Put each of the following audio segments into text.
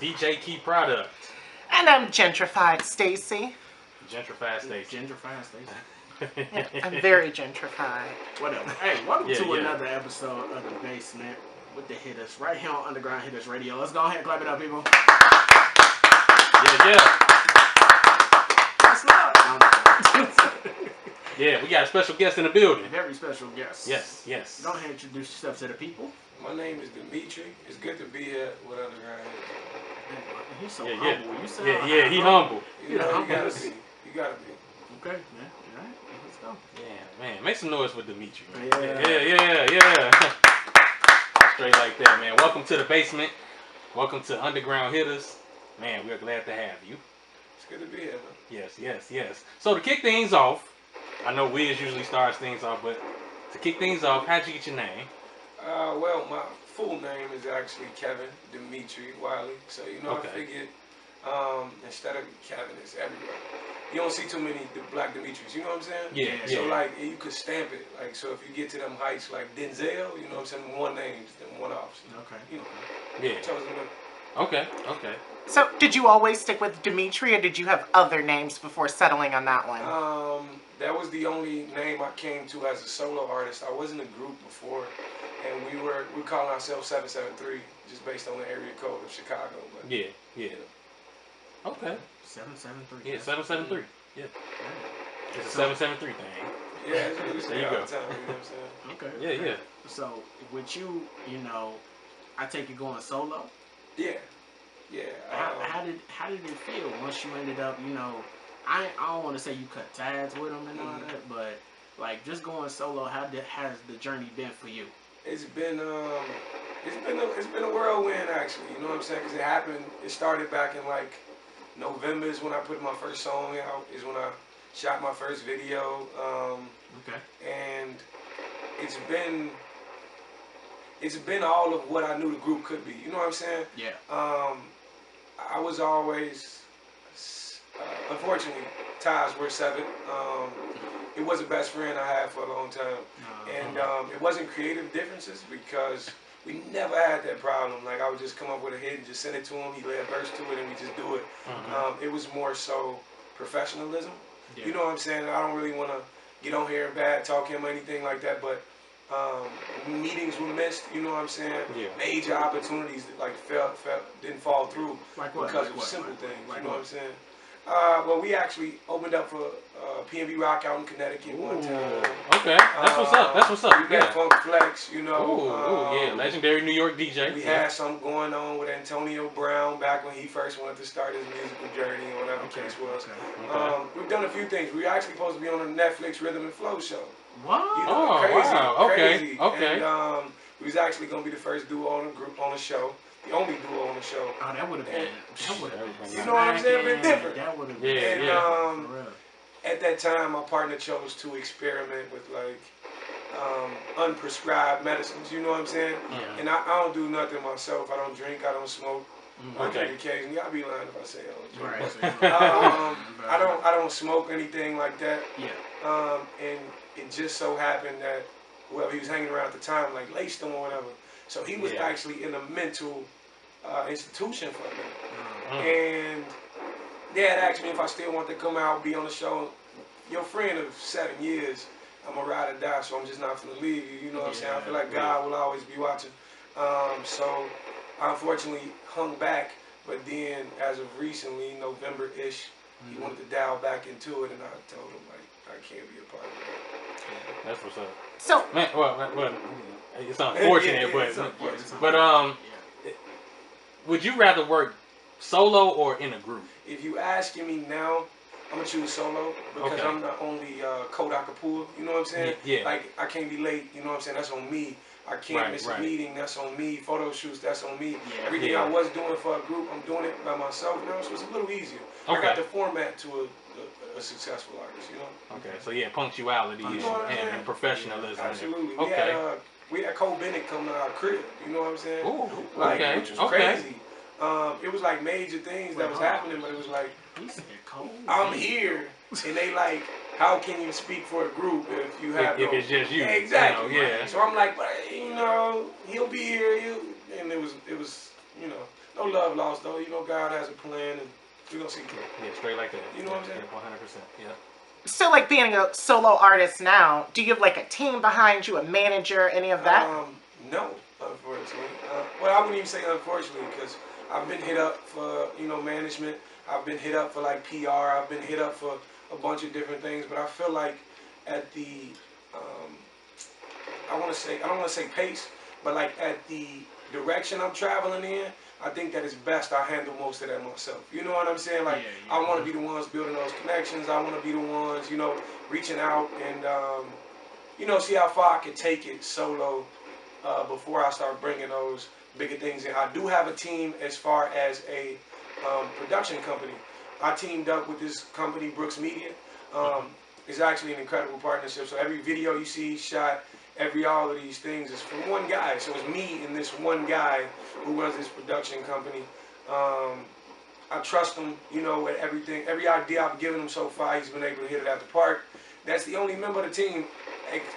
DJ Key Product. And I'm Gentrified Stacy. Gentrified Stacy. Gentrified Stacy. Yeah, I'm very gentrified. Whatever. Hey, welcome to another episode of The Basement with the Hittas, right here on Underground Hittas Radio. Let's go ahead and clap it up, people. That's love. Yeah, we got a special guest in the building. Very special guest. Yes. Go ahead and introduce yourself to the people. My name is Demetri. It's good to be here with Underground Hittas. He's so humble. You sound he humble. You gotta be. You gotta be. Okay, man. All right, let's go. Yeah, man. Make some noise for Demetri. Yeah. Yeah. Straight like that, man. Welcome to the basement. Welcome to Underground Hittas. Man, we're glad to have you. It's good to be here, man. Yes. So to kick things off, I know Wiz usually starts things off, but to kick things off, how'd you get your name? Well, my full name is actually Kevin Demetri Wiley. So, I figured instead of Kevin, it's everywhere. You don't see too many black Demetris, you know what I'm saying? Yeah. So, you could stamp it. So if you get to them heights like Denzel, you know what I'm saying? One name, then one option. Okay. Yeah. Chosen them. Okay. So, did you always stick with Demetri, or did you have other names before settling on that one? That was the only name I came to as a solo artist. I was in a group before, and we calling ourselves 773, just based on the area code of Chicago. But, Yeah. Okay. 773. Yeah, 773. Yeah. It's a 773 thing. Yeah, that's what we say all the time, you know what I'm saying? Okay. Yeah. So, with you, I take you going solo. Yeah. How did it feel once you ended up, I don't want to say you cut ties with them and all that, but just going solo, has the journey been for you? It's been a whirlwind actually, you know what I'm saying? Because it started back in November is when I put my first song out, is when I shot my first video. And it's been all of what I knew the group could be, you know what I'm saying? Yeah. I was always, unfortunately, ties were severed. It was a best friend I had for a long time. And it wasn't creative differences because we never had that problem. I would just come up with a hit and just send it to him. He lay a verse to it and we just do it. It was more so professionalism. Yeah. You know what I'm saying? I don't really want to get on here and bad talk him or anything like that, but meetings were missed, you know what I'm saying? Yeah. Major opportunities that didn't fall through because of simple things, you know what I'm saying? Well, we actually opened up for P&B Rock out in Connecticut one time. Okay, that's what's up. We got Funk Flex, yeah, legendary New York DJ. We had something going on with Antonio Brown back when he first wanted to start his musical journey or whatever the case was. We've done a few things. We were actually supposed to be on the Netflix Rhythm and Flow show. What? Crazy. Wow. Okay. And we was actually going to be the first duo on the show. The only duo on the show. Oh, that would have been. You know what I'm saying? Been different. That would have been. And at that time, my partner chose to experiment with unprescribed medicines. You know what I'm saying? Yeah. And I don't do nothing myself. I don't drink. I don't smoke. I drink occasionally. I'd be lying if I say I don't drink. Right. I don't smoke anything like that. Yeah. And it just so happened that whoever he was hanging around at the time, laced him or whatever. So he was actually in a mental institution for me. And they had asked me if I still want to come out, be on the show. Your friend of 7 years, I'm a ride or die, so I'm just not going to leave you. You know what I'm saying? I feel like God will always be watching. So I unfortunately hung back, but then as of recently, November-ish, he wanted to dial back into it, and I told him, I can't be a part of it. That's what's up. So, Man, well, it's unfortunate, but would you rather work solo or in a group? If you asking me now, I'm gonna choose solo because I'm the only code I could pull. You know what I'm saying? Yeah. I can't be late. You know what I'm saying? That's on me. I can't miss a meeting. That's on me. Photo shoots. That's on me. Everything I was doing for a group, I'm doing it by myself now, so it's a little easier. I got the format to a successful artist. You know? Okay. So punctuality and professionalism. Absolutely. Okay. We had Cole Bennett come to our crib. You know what I'm saying? Ooh, which was crazy. It was major things that was happening, but it was I'm here, and they how can you speak for a group if you have if it's just you? Exactly. Yeah. So I'm like, but he'll be here. And it was no love lost though. You know, God has a plan, and we're gonna see. Yeah, straight like that. You know what I'm saying? 100%. Yeah. So, like, being a solo artist now, do you have, like, a team behind you, a manager, any of that? No, unfortunately. Well, I wouldn't even say unfortunately, because I've been hit up for, management. I've been hit up for, like, PR. I've been hit up for a bunch of different things. But I feel like at the, I don't want to say pace, but, like, at the direction I'm traveling in, I think that it's best I handle most of that myself. You know what I'm saying? Like, I want to be the ones building those connections. I want to be the ones, reaching out and, see how far I can take it solo before I start bringing those bigger things in. I do have a team as far as a production company. I teamed up with this company, Brooks Media. It's actually an incredible partnership. So every video you see shot, all of these things is from one guy. So it's me and this one guy who runs this production company. I trust him, with everything. Every idea I've given him so far, he's been able to hit it out the park. That's the only member of the team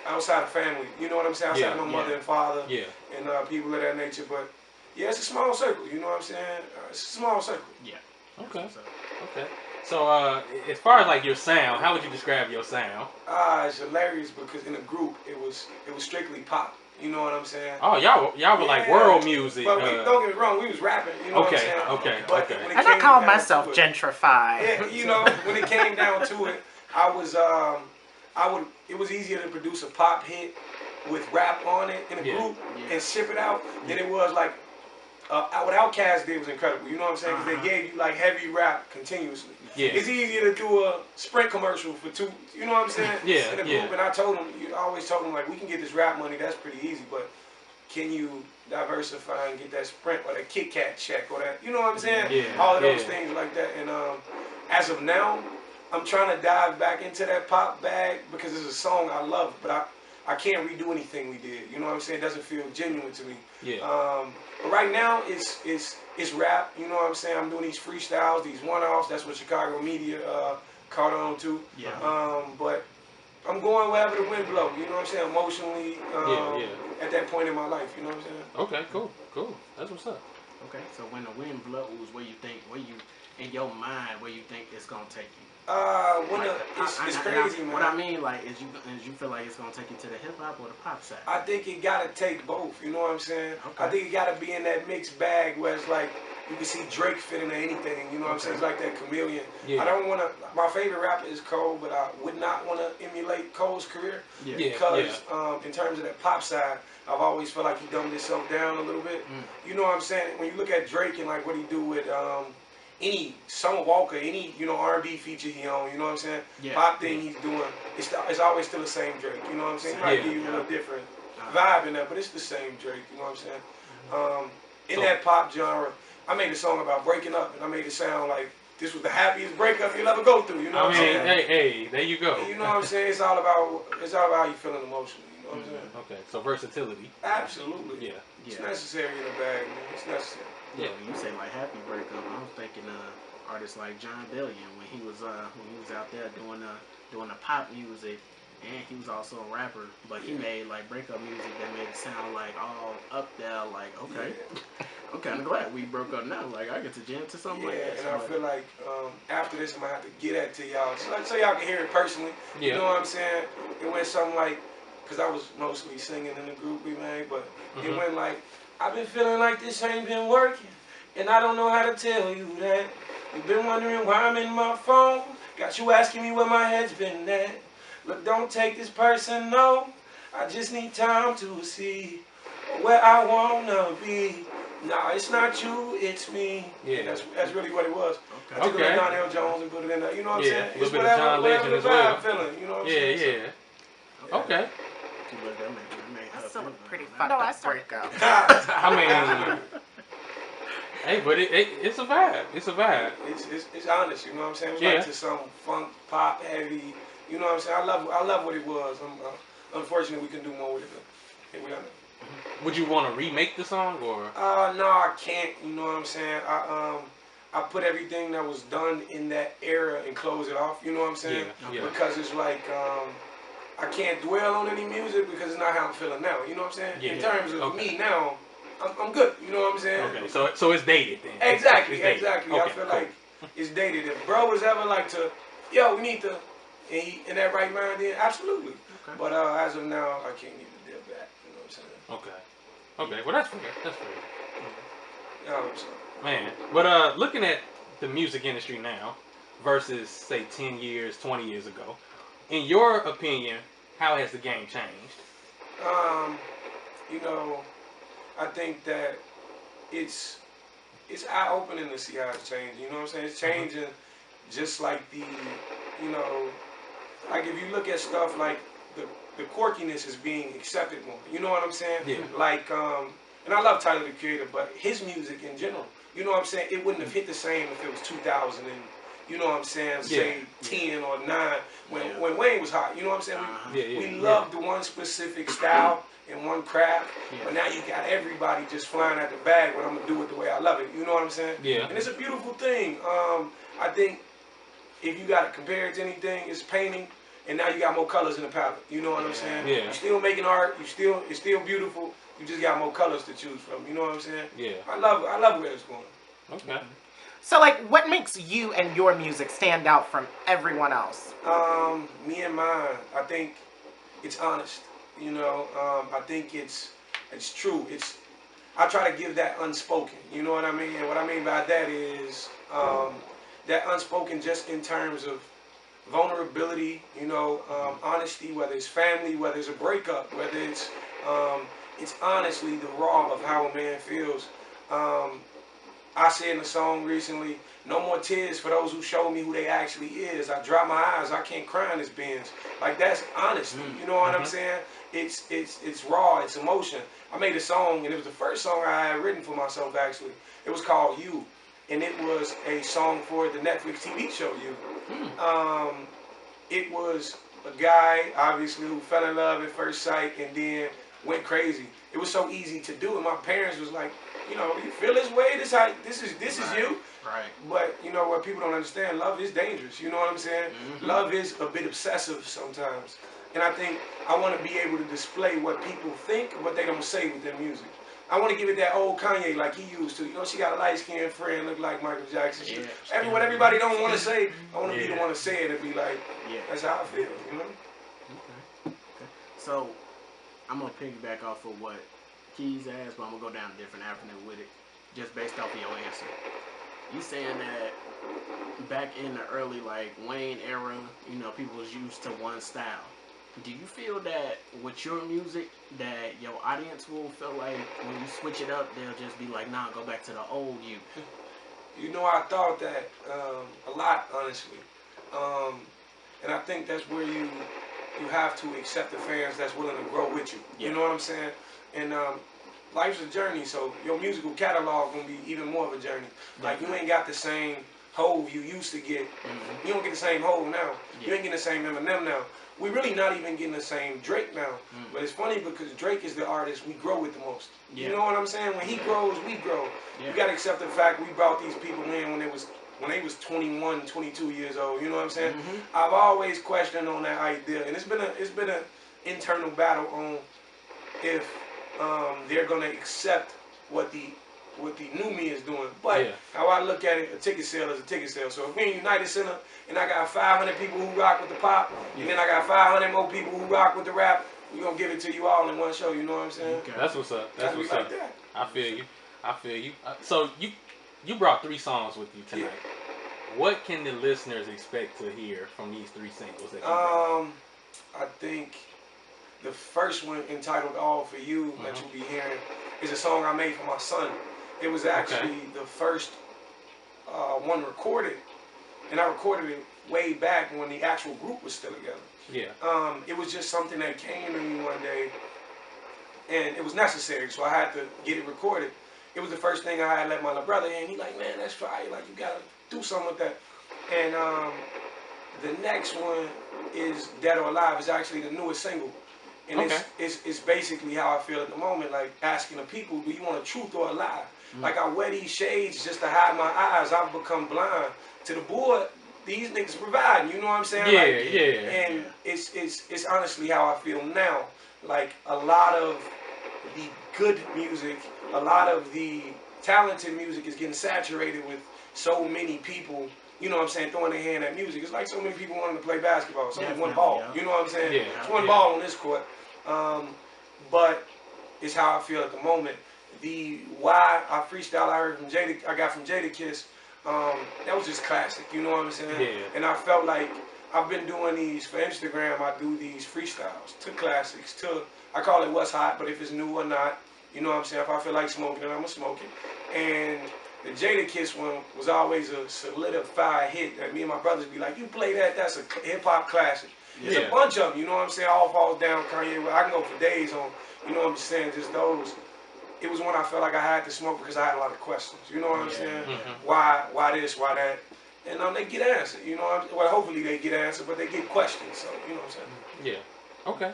outside of family. You know what I'm saying? Outside of my mother and father and people of that nature. But yeah, it's a small circle. You know what I'm saying? It's a small circle. Yeah. Okay. Okay. So, as far as like your sound, how would you describe your sound? It's hilarious because in a group it was strictly pop. You know what I'm saying? Oh, y'all were like world music. But don't get me wrong, we was rapping. You know what I'm saying? Okay. And I call myself gentrified. Yeah, when it came down to it, it was easier to produce a pop hit with rap on it in a group and ship it out than it was like what Outkast did was incredible. You know what I'm saying? Because they gave you like heavy rap continuously. Yeah. It's easier to do a Sprint commercial for 2. You know what I'm saying? In a group, and I always told them like, we can get this rap money. That's pretty easy, but can you diversify and get that Sprint or that Kit Kat check or that? You know what I'm saying? Yeah. All of those things like that. And as of now, I'm trying to dive back into that pop bag because it's a song I love, but I can't redo anything we did. You know what I'm saying? It doesn't feel genuine to me. Yeah. But right now it's rap. You know what I'm saying? I'm doing these freestyles, these one-offs. That's what Chicago media caught on to. Yeah. But I'm going wherever the wind blows. You know what I'm saying? Emotionally. At that point in my life. You know what I'm saying? Okay. Cool. That's what's up. Okay. So when the wind blows, in your mind, where you think it's gonna take you? It's crazy, man. What I mean, like, is you feel like it's gonna take you to the hip hop or the pop side? I think it gotta take both. You know what I'm saying? Okay. I think it gotta be in that mixed bag where it's like you can see Drake fit into anything. You know what I'm saying? It's like that chameleon. Yeah. I don't wanna. My favorite rapper is Cole, but I would not wanna emulate Cole's career because in terms of that pop side, I've always felt like he dumbed himself down a little bit. You know what I'm saying? When you look at Drake and like what he do with any Summer Walker, any R&B feature he on, you know what I'm saying? Yeah. Pop thing he's doing, it's always still the same Drake. You know what I'm saying? He might give you a little different vibe in there, but it's the same Drake. You know what I'm saying? In that pop genre, I made a song about breaking up, and I made it sound like this was the happiest breakup you'll ever go through. You know what I'm saying? Hey, there you go. You know what I'm saying? It's all about how you feeling emotionally. You know what I'm saying? Okay, so versatility. Absolutely. Yeah. It's necessary in a bag, man. It's necessary. Yeah, when you say like happy breakup, I was thinking artists like John Bellion when he was out there doing the pop music, and he was also a rapper, but he made like breakup music that made it sound like all up there, like okay, I'm kind of glad we broke up now. Like I get to jam to something like that. And I feel like after this, I'm gonna have to get that to y'all, so y'all can hear it personally. You know what I'm saying? It went something like, cause I was mostly singing in the group we made, but it went like, I've been feeling like this ain't been working, and I don't know how to tell you that. You've been wondering why I'm in my phone, got you asking me where my head's been at. Look, don't take this personal, I just need time to see where I wanna be. Nah, it's not you, it's me. Yeah, that's really what it was. Okay. I took it like Donnell Jones and put it in there. You know what I'm saying? It's whatever the vibe feeling. You know what I'm saying? Okay. That's a pretty fucked up breakup. I mean, hey, but it's a vibe. It's a vibe. It's honest. You know what I'm saying? It's like to some funk, pop, heavy. You know what I'm saying? I love what it was. Unfortunately, we can do more with it. Here we are. Would you want to remake the song or? No, I can't. You know what I'm saying? I put everything that was done in that era and close it off. You know what I'm saying? Yeah. Because it's like I can't dwell on any music because it's not how I'm feeling now. You know what I'm saying? In terms of me now, I'm good. You know what I'm saying? Okay, so it's dated then. Exactly, it's dated. exactly. Okay, I feel cool. like it's dated. If bro was ever like to, yo, we need to, and he in that right mind, then absolutely. Okay. But as of now, I can't even deal back. You know what I'm saying? Okay, well that's fair. That's fair. Yeah, so. Man, but looking at the music industry now versus say 10 years, 20 years ago, in your opinion, how has the game changed? You know, I think that it's eye-opening to see how it's changing. You know what I'm saying? It's changing just like you know, like if you look at stuff like the quirkiness is being accepted more. You know what I'm saying? Yeah. Like, and I love Tyler the Creator, but his music in general, you know what I'm saying? It wouldn't have hit the same if it was 2000 and, you know what I'm saying, say 10 or 9 when Wayne was hot. You know what I'm saying? We loved the one specific style and one craft, but now you got everybody just flying at the bag, but I'm going to do it the way I love it. You know what I'm saying? Yeah. And it's a beautiful thing. I think if you got to compare it to anything, it's painting. And now you got more colors in the palette. You know what I'm saying? Yeah. You're still making art. It's still beautiful. You just got more colors to choose from. You know what I'm saying? Yeah. I love where it's going. Okay. So, like, what makes you and your music stand out from everyone else? Me and mine, I think it's honest. You know, I think it's true. I try to give that unspoken. You know what I mean? And what I mean by that is that unspoken just in terms of vulnerability, you know, honesty, whether it's family, whether it's a breakup, whether it's honestly the raw of how a man feels. I said in a song recently, no more tears for those who show me who they actually is. I dry my eyes, I can't cry in this Benz. Like, that's honesty, you know what I'm saying? It's raw, it's emotion. I made a song, and it was the first song I had written for myself, actually. It was called You, and it was a song for the Netflix TV show You. It was a guy, obviously, who fell in love at first sight and then went crazy. It was so easy to do, and my parents was like, you know, you feel this way, this is you. Right. But you know what people don't understand, love is dangerous. You know what I'm saying? Love is a bit obsessive sometimes. And I think I want to be able to display what people think, what they don't say with their music. I want to give it that old Kanye like he used to. You know, she got a light-skinned friend, look like Michael Jackson. What everybody don't want to say, I want to be the one to say it and be like, that's how I feel, you know? Okay. So, I'm going to piggyback off of what Keys asked, but I'm going to go down a different avenue with it, just based off of your answer. You saying that back in the early, like, Wayne era, you know, people was used to one style. Do you feel that with your music that your audience will feel like when you switch it up, they'll just be like, nah, go back to the old you? You know, I thought that a lot, honestly. And I think that's where you have to accept the fans that's willing to grow with you. You know what I'm saying? And life's a journey, so your musical catalog gonna be even more of a journey. Like, you ain't got the same Hove you used to get. You don't get the same Hove now. You ain't getting the same Eminem now. We're really not even getting the same Drake now. But it's funny because Drake is the artist we grow with the most. You know what I'm saying? When he grows, we grow. You gotta accept the fact we brought these people in when they was 21, 22 years old. You know what I'm saying? I've always questioned on that idea, and it's been an internal battle on if they're gonna accept what the new me is doing. But how I look at it, a ticket sale is a ticket sale. So if we in United Center and I got 500 people who rock with the pop, and then I got 500 more people who rock with the rap, we're gonna give it to you all in one show. You know what I'm saying? Okay. That's what's up. That's what's like up. that. I feel you. So you brought 3 songs with you tonight. What can the listeners expect to hear from these 3 singles that you brought? I think the first one, entitled All For You, that you'll be hearing, is a song I made for my son. It was actually the first one recorded, and I recorded it way back when the actual group was still together. It was just something that came to me one day, and it was necessary, so I had to get it recorded. It was the first thing I had let my little brother in. He like, man, let's try it. Like, you gotta do something with that. And the next one is Dead or Alive. It's actually the newest single. And it's basically how I feel at the moment, like asking the people, do you want a truth or a lie? Like, I wear these shades just to hide my eyes. I've become blind. To the board, these niggas providing, you know what I'm saying? And it's honestly how I feel now. Like, a lot of the good music, a lot of the talented music is getting saturated with so many people, you know what I'm saying, throwing their hand at music. It's like so many people wanting to play basketball. It's only one ball. You know what I'm saying? Yeah. It's one ball on this court. But it's how I feel at the moment. The why I freestyle I heard from Jada, I got from Jadakiss, that was just classic. You know what I'm saying? Yeah. And I felt like I've been doing these for Instagram. I do these freestyles to classics. I call it what's hot, but if it's new or not, you know what I'm saying. If I feel like smoking it, I'ma smoke it. And the Jadakiss one was always a solidified hit that me and my brothers be like, you play that, that's a hip hop classic. There's a bunch of them, you know what I'm saying? All Falls Down, Kanye. I can go for days on, you know what I'm saying, just those. It was one I felt like I had to smoke because I had a lot of questions. You know what I'm saying? Why this, why that? And they get answered, you know what I'm saying? Well, hopefully they get answered, but they get questions, so, you know what I'm saying? Yeah. Okay.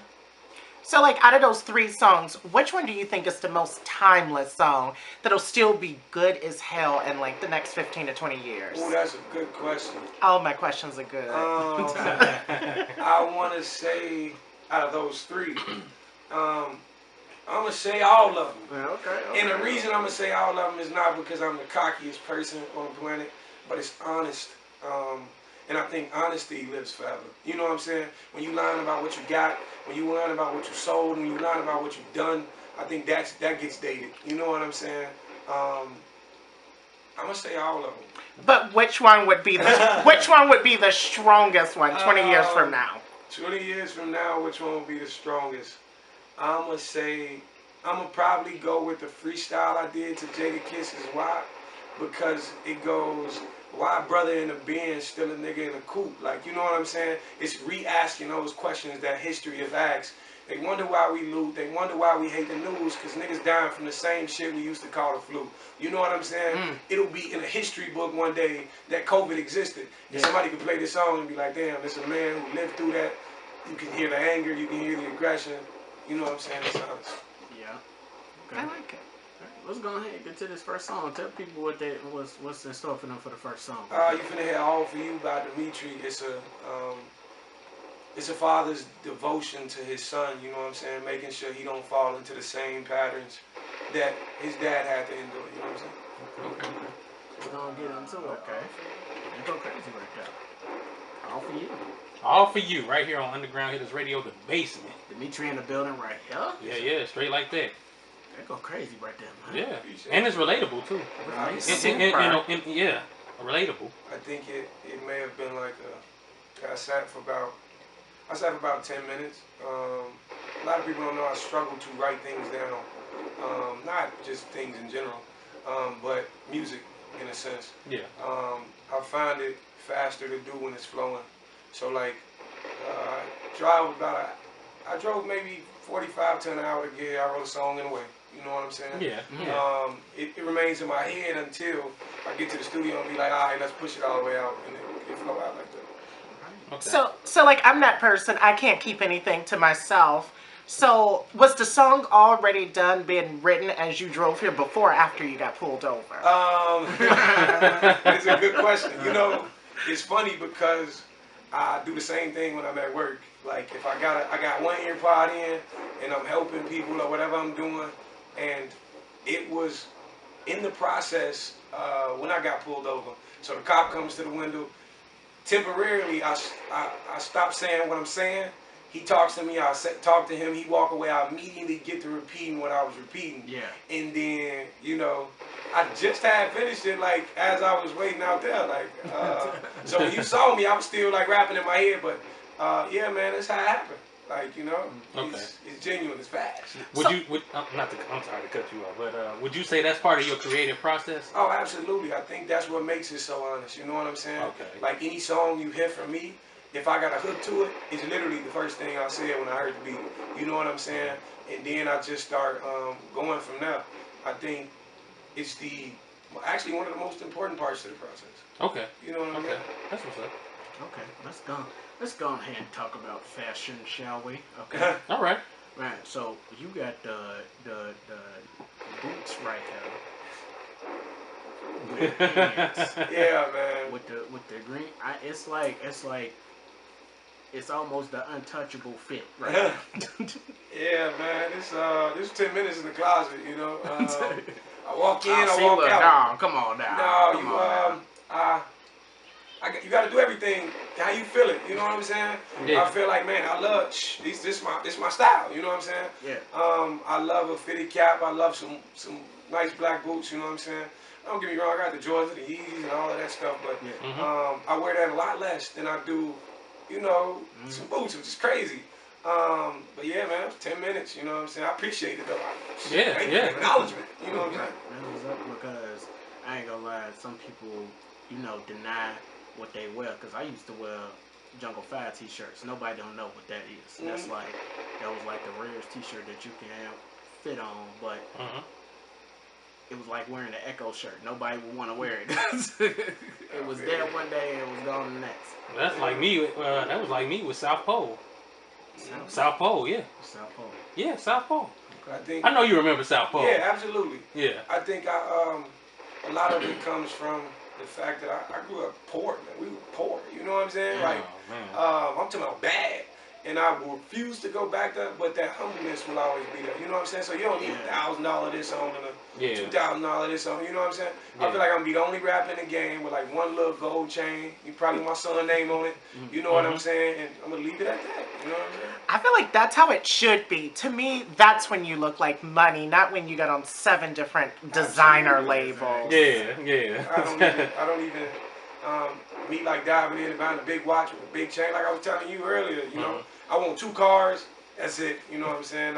So, like, out of those 3 songs, which one do you think is the most timeless song that'll still be good as hell in, like, the next 15 to 20 years? Oh, that's a good question. All my questions are good. I want to say, out of those 3, I'm going to say all of them. Okay. And the reason I'm going to say all of them is not because I'm the cockiest person on the planet, but it's honest. And I think honesty lives forever. You know what I'm saying? When you learn about what you got, when you learn about what you sold, when you learn about what you've done, I think that gets dated. You know what I'm saying? I'm gonna say all of them. But which one would be the strongest one 20 years from now? 20 years from now, which one will be the strongest? I'm gonna probably go with the freestyle I did to Jadakiss. Why? Because it goes, why brother in the Benz still a nigga in a coupe? Like, you know what I'm saying? It's re-asking those questions that history has asked. They wonder why we loot. They wonder why we hate the news, because niggas dying from the same shit we used to call the flu. You know what I'm saying? It'll be in a history book one day that COVID existed. And somebody could play this song and be like, damn, this is a man who lived through that. You can hear the anger. You can hear the aggression. You know what I'm saying? It's honest. Yeah. I like it. Let's go ahead and get to this first song. Tell people what's in store for them for the first song. You finna hear "All for You" by Demetri. It's a father's devotion to his son. You know what I'm saying? Making sure he don't fall into the same patterns that his dad had to endure. You know what I'm saying? Okay. We're gonna get into it. Okay. You go crazy right there. All for you. All for you, right here on Underground Hittas Radio, the basement. Demetri in the building right here. Yeah, straight like that. That go crazy right there, man. Yeah, and it's relatable too. Relatable. I think it may have been like I sat for about 10 minutes. A lot of people don't know I struggle to write things down. Not just things in general, but music in a sense. Yeah. I find it faster to do when it's flowing. So like, I drove maybe 45 to an hour to get. I wrote a song in a way. You know what I'm saying? Yeah. It remains in my head until I get to the studio and be like, all right, let's push it all the way out, and it flow out like that. Okay. So like, I'm that person. I can't keep anything to myself. So was the song already done, being written as you drove here, before or after you got pulled over? It's a good question. You know, it's funny because I do the same thing when I'm at work. Like if I got one ear pod in and I'm helping people or whatever I'm doing, and it was in the process when I got pulled over. So the cop comes to the window. Temporarily, I stop saying what I'm saying. He talks to me. I talk to him. He walk away. I immediately get to repeating what I was repeating. Yeah. And then, you know, I just had finished it like as I was waiting out there. Like, so when you saw me, I was still like rapping in my head. But yeah, man, that's how it happened. Like, you know, it's genuine. It's fast. I'm sorry to cut you off, but would you say that's part of your creative process? Oh, absolutely. I think that's what makes it so honest. You know what I'm saying? Okay. Like any song you hear from me, if I got a hook to it, it's literally the first thing I said when I heard the beat. You know what I'm saying? And then I just start going from there. I think it's actually one of the most important parts of the process. Okay. You know what I mean? Okay. That's what's up. Okay, let's go ahead and talk about fashion, shall we? Okay. All right. Right. So you got the boots right here. With pants. Yeah, man. With the green, it's like it's almost the untouchable fit, right? Yeah, man. This 10 minutes in the closet, you know. I walk in, I See, walk look, out. no, come on now. No, Come you on now. you got to do everything how you feel it. You know what I'm saying? Yeah. I feel like, man, I love this my style. You know what I'm saying? Yeah. I love a fitted cap. I love some nice black boots. You know what I'm saying? Don't get me wrong. I got the Jordans, the Yeezys, and all of that stuff. But I wear that a lot less than I do, you know, some boots, which is crazy. But yeah, man, it was 10 minutes. You know what I'm saying? I appreciate it though. Yeah. Acknowledgement. You know what I'm saying? That was up because I ain't gonna lie, some people, you know, deny what they wear. Because I used to wear Jungle 5 t-shirts. Nobody don't know what that is. That's like, that was like the rarest t-shirt that you can fit on. But it was like wearing an Echo shirt. Nobody would want to wear it. It was there one day and it was gone the next. That's like me. That was like me with South Pole. South Pole, yeah. South Pole. Yeah, South Pole. I know you remember South Pole. Yeah, absolutely. Yeah. I think a lot of it comes from the fact that I grew up poor, man. We were poor. You know what I'm saying? Like, I'm talking about bad. And I refuse to go back there, but that humbleness will always be there. You know what I'm saying? So you don't need $1,000 this on and a $2,000 this on. You know what I'm saying? I feel like I'm be the only rapper in the game with like one little gold chain. You probably my son's name on it. You know what I'm saying? And I'm gonna leave it at that. You know what I'm saying? I feel like that's how it should be. To me, that's when you look like money, not when you got on 7 different designer labels. Yeah. I don't even me like diving in and buying a big watch with a big chain. Like I was telling you earlier, you know, I want 2 cars. That's it. You know what I'm saying?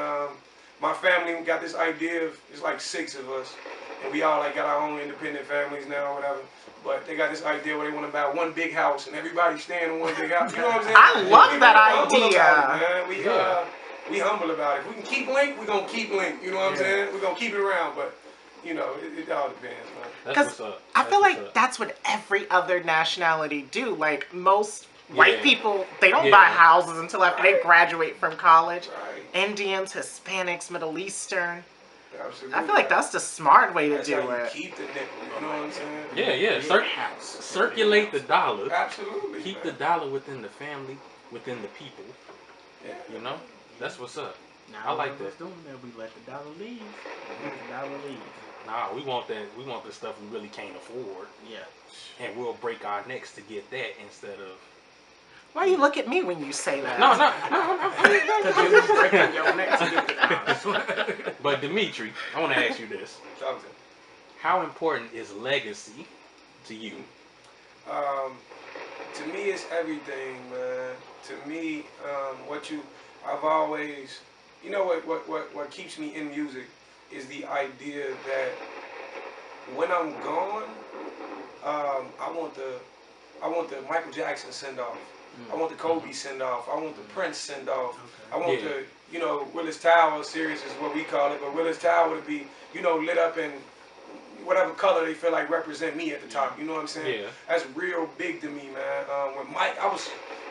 My family got this idea of, it's like 6 of us, and we all like got our own independent families now or whatever. But they got this idea where they want to buy one big house and everybody staying in one big house. You know what I'm saying? I love that idea. We humble about it. If we can keep Link, we're going to keep Link. You know what I'm saying? We're going to keep it around. But, you know, it all depends, man. Because I feel like that's what every other nationality do. Like, most white people, they don't buy houses until after they graduate from college. Indians, Hispanics, Middle Eastern. Absolutely. I feel like that's the smart way to do it. Keep the nickel, you know what I'm saying? Yeah. Circulate the dollar. Absolutely. Keep the dollar within the family, within the people. Yeah. You know? That's what's up. Now, I like that. Doing that. We let the dollar leave. Nah, we want that. We want the stuff we really can't afford. Yeah. And we'll break our necks to get that instead of. Why you look at me when you say that? No. But Demetri, I want to ask you this. How important is legacy to you? To me, it's everything, man. To me, I've always, you know what keeps me in music is the idea that when I'm gone, I want the Michael Jackson send off. I want the Kobe send off. I want the Prince send off. I want the, you know, Willis Tower series is what we call it, but Willis Tower to be, you know, lit up in whatever color they feel like represent me at the top. You know what I'm saying? Yeah. That's real big to me, man. When Mike, I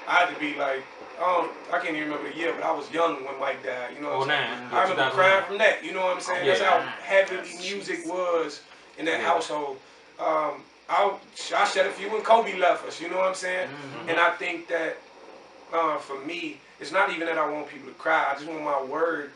had to be like, I can't even remember the year, but I was young when Mike died. You know what I'm saying? I remember crying from that. You know what I'm saying? That's how heavily music was in that household. I shed a few when Kobe left us, you know what I'm saying? And I think that for me, it's not even that I want people to cry. I just want my word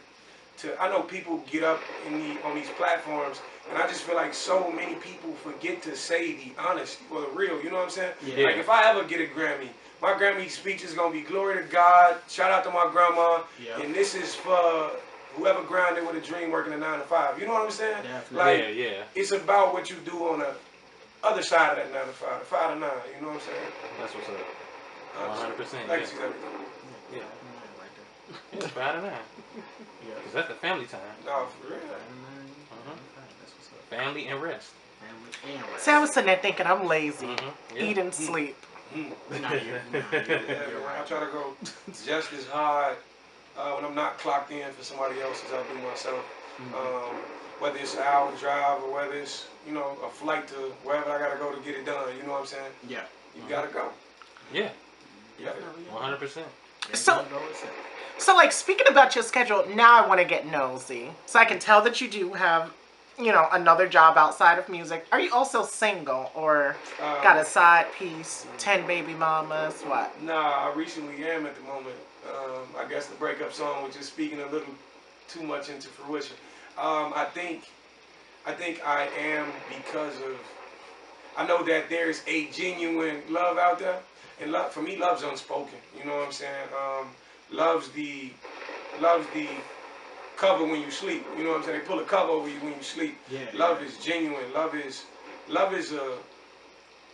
to. I know people get up on these platforms, and I just feel like so many people forget to say the honest or the real. You know what I'm saying? Yeah. Like if I ever get a Grammy, my Grammy speech is gonna be glory to God, shout out to my grandma, and this is for whoever grounded with a dream working a 9 to 5. You know what I'm saying? Definitely. Like it's about what you do on the other side of that 9 to 5, 5 to 9, you know what I'm saying? That's what's up. 100%. Legacy's everything. Yeah. Yeah, 5 to 9. Yeah. Because that's the family time. No, for real. That's what's up. Family and rest. Family and rest. See, I was sitting there thinking I'm lazy. Eat and sleep. I try to go just as hard when I'm not clocked in for somebody else as I do myself. Whether it's an hour drive or whether it's, you know, a flight to wherever I gotta go to get it done, you know what I'm saying? Yeah. You gotta go. Yeah. 100%. So like speaking about your schedule, now I want to get nosy. So I can tell that you do have another job outside of music. Are you also single or got a side piece, 10 baby mamas, what? Nah, I recently am at the moment. I guess the breakup song was just speaking a little too much into fruition. I think I am because of, I know that there's a genuine love out there, and love for me, love's unspoken. You know what I'm saying? Love's the cover when you sleep. You know what I'm saying? They pull a cover over you when you sleep. Yeah, love is genuine. Love is a.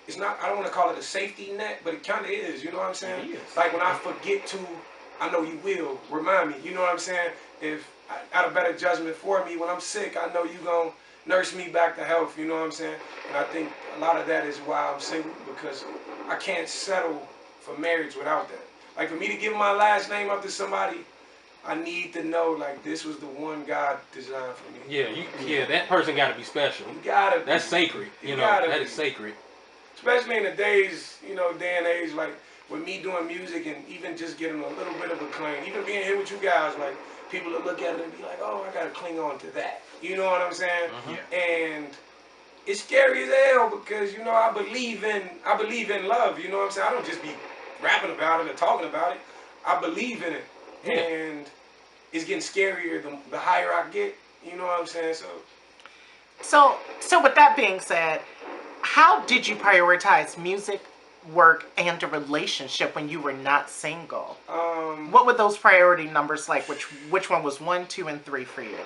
It's not. I don't want to call it a safety net, but it kind of is. You know what I'm saying? Like when I forget to, I know you will remind me. You know what I'm saying? If out of better judgment for me when I'm sick, I know you gonna nurse me back to health. You know what I'm saying? And I think a lot of that is why I'm single, because I can't settle for marriage without that. Like for me to give my last name up to somebody, I need to know like this was the one God designed for me. Yeah, that person got to be special. You gotta. That's sacred. That is sacred. Especially in the days, day and age, like with me doing music and even just getting a little bit of acclaim, even being here with you guys, like people will look at it and be like, oh, I gotta cling on to that. You know what I'm saying? And it's scary as hell because I believe in love. You know what I'm saying? I don't just be rapping about it or talking about it. I believe in it. And it's getting scarier the higher I get. You know what I'm saying? So with that being said, how did you prioritize music, work, and a relationship when you were not single? What were those priority numbers like? Which one was 1, 2, and 3 for you?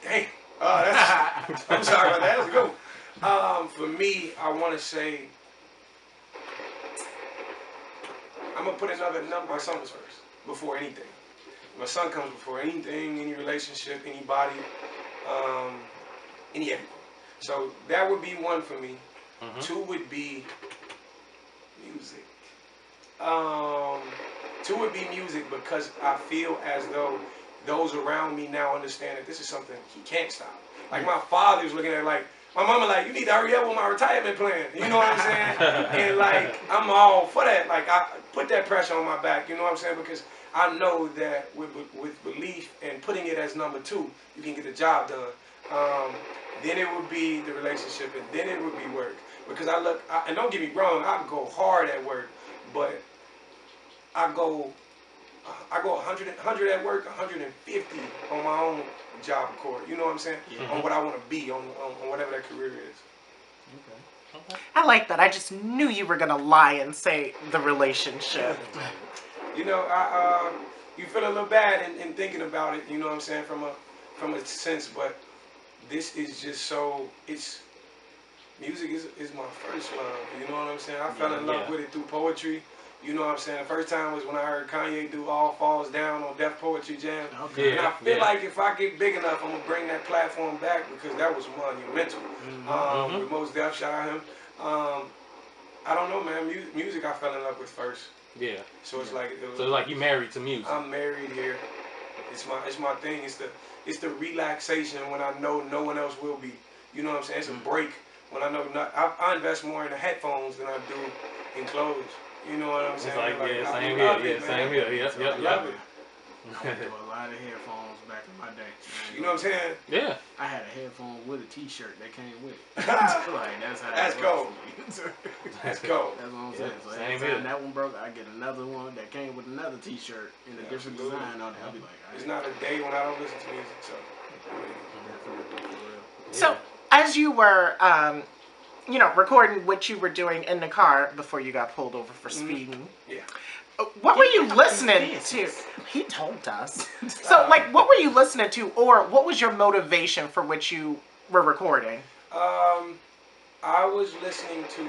Dang. I'm sorry about that. Let's go. For me, I want to say I'm gonna put another number. My son was first before anything. My son comes before anything, any relationship, anybody, any everything. So that would be 1 for me. 2 would be music. 2 would be music because I feel as though those around me now understand that this is something he can't stop. Like my father's looking at it like, my mama like, you need to hurry up with my retirement plan. You know what I'm saying? And like, I'm all for that. Like, I put that pressure on my back. You know what I'm saying? Because I know that with belief and putting it as number 2, you can get the job done. Then it would be the relationship, and then it would be work. Because and don't get me wrong, I go hard at work, but I go 100 at work, 150 on my own job record. You know what I'm saying? On what I want to be, on whatever that career is. Okay. I like that. I just knew you were gonna lie and say the relationship. You feel a little bad in thinking about it. You know what I'm saying? From a sense, but this is just so. Music is my first love. You know what I'm saying? I fell in love with it through poetry. You know what I'm saying? The first time was when I heard Kanye do All Falls Down on Def Poetry Jam. Okay. And I feel like if I get big enough, I'm going to bring that platform back because that was monumental. With Mos Def, shout out him. I don't know, man. Music I fell in love with first. Yeah. So it's like... So it's like you married to music. I'm married here. It's my thing. It's the relaxation when I know no one else will be. You know what I'm saying? It's a break when I know I invest more in the headphones than I do in clothes. You know what I'm saying? It's like, same here. Same here. Yep. I went through a lot of headphones back in my day. You know what I'm saying? Yeah. I had a headphone with a T-shirt that came with it. That's how. That's cold. That's cold. That's what I'm saying. So every time that one broke, I get another one that came with another T-shirt and a different design on it. I'll be like, it's not a day when I don't listen to music. So as you were, recording what you were doing in the car before you got pulled over for speeding. Yeah. What were you listening to? He told us. So, what were you listening to, or what was your motivation for which you were recording? I was listening to,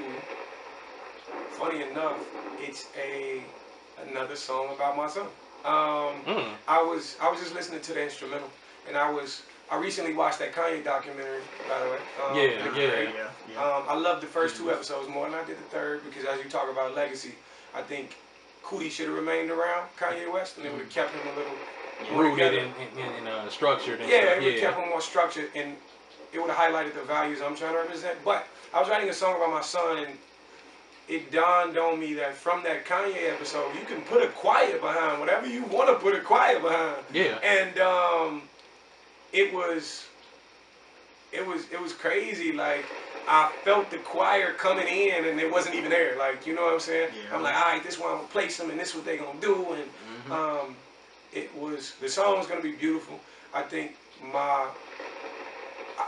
funny enough, it's another song about my son. I was just listening to the instrumental, and I recently watched that Kanye documentary, by the way. I loved the first 2 episodes more than I did the third because as you talk about legacy, I think Cootie should have remained around Kanye West, and it would have kept him a little rooted and structured. And it would have kept him more structured, and it would have highlighted the values I'm trying to represent. But I was writing a song about my son, and it dawned on me that from that Kanye episode, you can put a quiet behind whatever you want to put a quiet behind. Yeah. And it was crazy. Like, I felt the choir coming in and it wasn't even there. Like, you know what I'm saying? Yeah. I'm like, all right, this is where I'm gonna place them and this is what they gonna do. And the song was gonna be beautiful. I think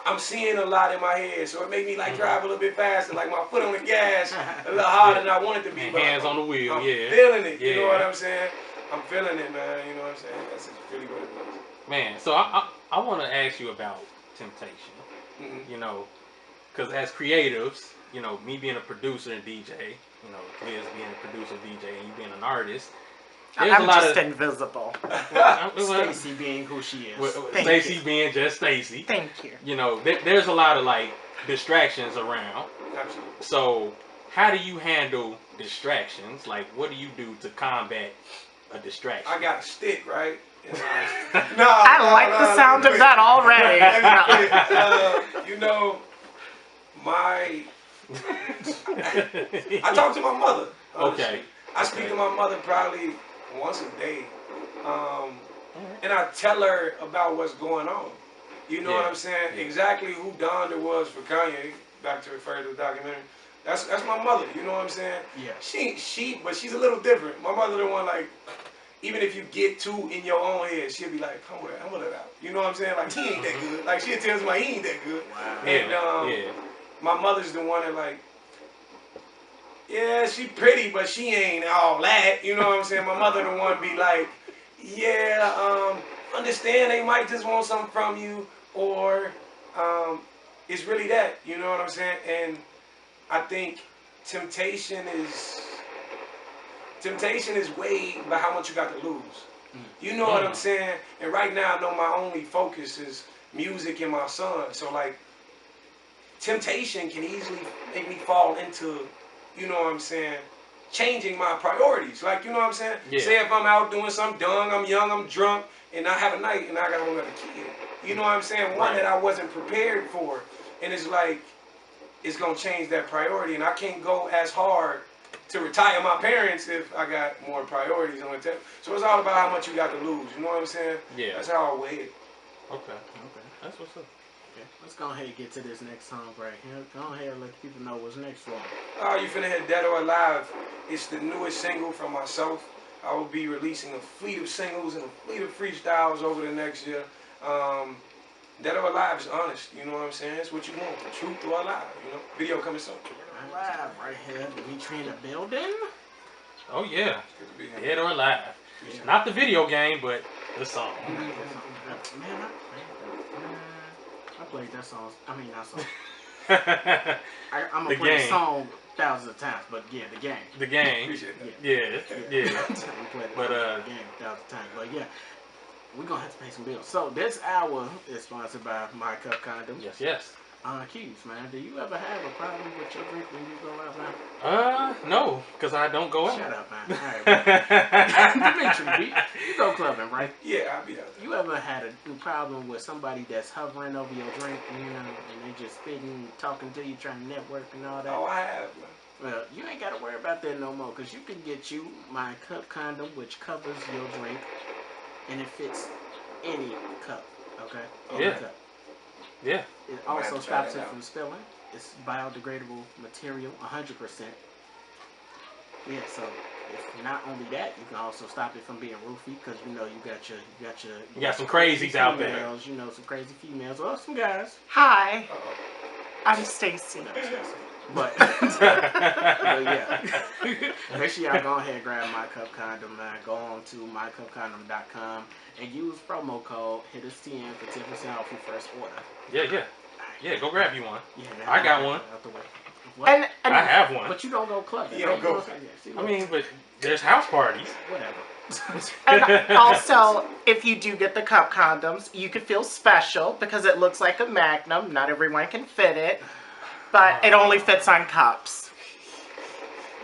I'm seeing a lot in my head, so it made me like drive a little bit faster, like my foot on the gas a little harder than I wanted to be. But hands on the wheel, I'm feeling it. You know what I'm saying? I'm feeling it, man. You know what I'm saying? That's really what it was. Man, so I want to ask you about temptation. You know, because as creatives, you know, me being a producer and DJ, you know, Liz being a producer, DJ, and you being an artist. I'm just invisible. Stacy being who she is. Stacy being just Stacy. Thank you. You know, there's a lot of like distractions around. Absolutely. So, how do you handle distractions? Like, what do you do to combat a distraction? I got a stick, right? I like the sound of that already. You know, I talk to my mother. Honestly. Okay. I speak to my mother probably once a day. And I tell her about what's going on. You know what I'm saying? Yeah. Exactly who Donda was for Kanye, back to refer to the documentary. That's my mother, you know what I'm saying? Yeah. But she's a little different. My mother the one, like, even if you get too in your own head, she'll be like, I'm gonna let out. You know what I'm saying? Like, he ain't that good. Like, she'll tell somebody he ain't that good. Wow. And my mother's the one that, like, yeah, she pretty, but she ain't all that. You know what I'm saying? My mother the one be like, yeah, understand they might just want something from you, or it's really that. You know what I'm saying? And I think temptation is weighed by how much you got to lose. You know what I'm saying? And right now, I know my only focus is music and my son. So, like, temptation can easily make me fall into, you know what I'm saying, changing my priorities. Like, you know what I'm saying? Yeah. Say if I'm out doing something dumb, I'm young, I'm drunk, and I have a night and I got another kid. You know what I'm saying? One that I wasn't prepared for. And it's like, it's going to change that priority. And I can't go as hard to retire my parents if I got more priorities on the table. So it's all about how much you got to lose. You know what I'm saying? Yeah. That's how I weigh it. Okay. That's what's up. Okay. Let's go ahead and get to this next song right here. Go ahead and let the people know what's next for them. You finna hear Dead or Alive. It's the newest single from myself. I will be releasing a fleet of singles and a fleet of freestyles over the next year. Dead or Alive is honest. You know what I'm saying? It's what you want. The truth or alive. You know? Video coming soon. Alive right here. Demetri in the building. Oh yeah. It's good to be here. Dead or Alive. Yeah. Not the video game, but the song. Man, I played that song. I mean, that song. I'm going to play the song thousands of times, but yeah, the game. The game. Yeah. But the game thousands of times. But yeah, we're going to have to pay some bills. So this hour is sponsored by My Cup Condom. Yes. Keys, man, do you ever have a problem with your drink when you go out, man? No, because I don't go out. Shut up, man. All right, Demetri, you go clubbing, right? Yeah, I'll be out there. You ever had a problem with somebody that's hovering over your drink, you know, and they just spitting, talking to you, trying to network and all that? Oh, I have, man. Well, you ain't got to worry about that no more, because you can get you My Cup Condom, which covers your drink, and it fits any cup, okay? Any cup. Yeah. It also stops it from spilling. It's biodegradable material, 100%. Yeah, so if not only that, you can also stop it from being roofy, because you know you got some crazies out there. You know, some crazy females or some guys. Hi, I'm Stacy. But yeah, make sure y'all go ahead and grab My Cup Condom, man. Go on to mycupcondom.com and use promo code Hittas10 for 10% off your first order. Yeah, go grab you one. Yeah, I got one. What? And I have one. But you don't go clubbing. You don't go. I mean, but there's house parties. Whatever. And also, if you do get the cup condoms, you could feel special because it looks like a magnum. Not everyone can fit it, but it only fits on cups.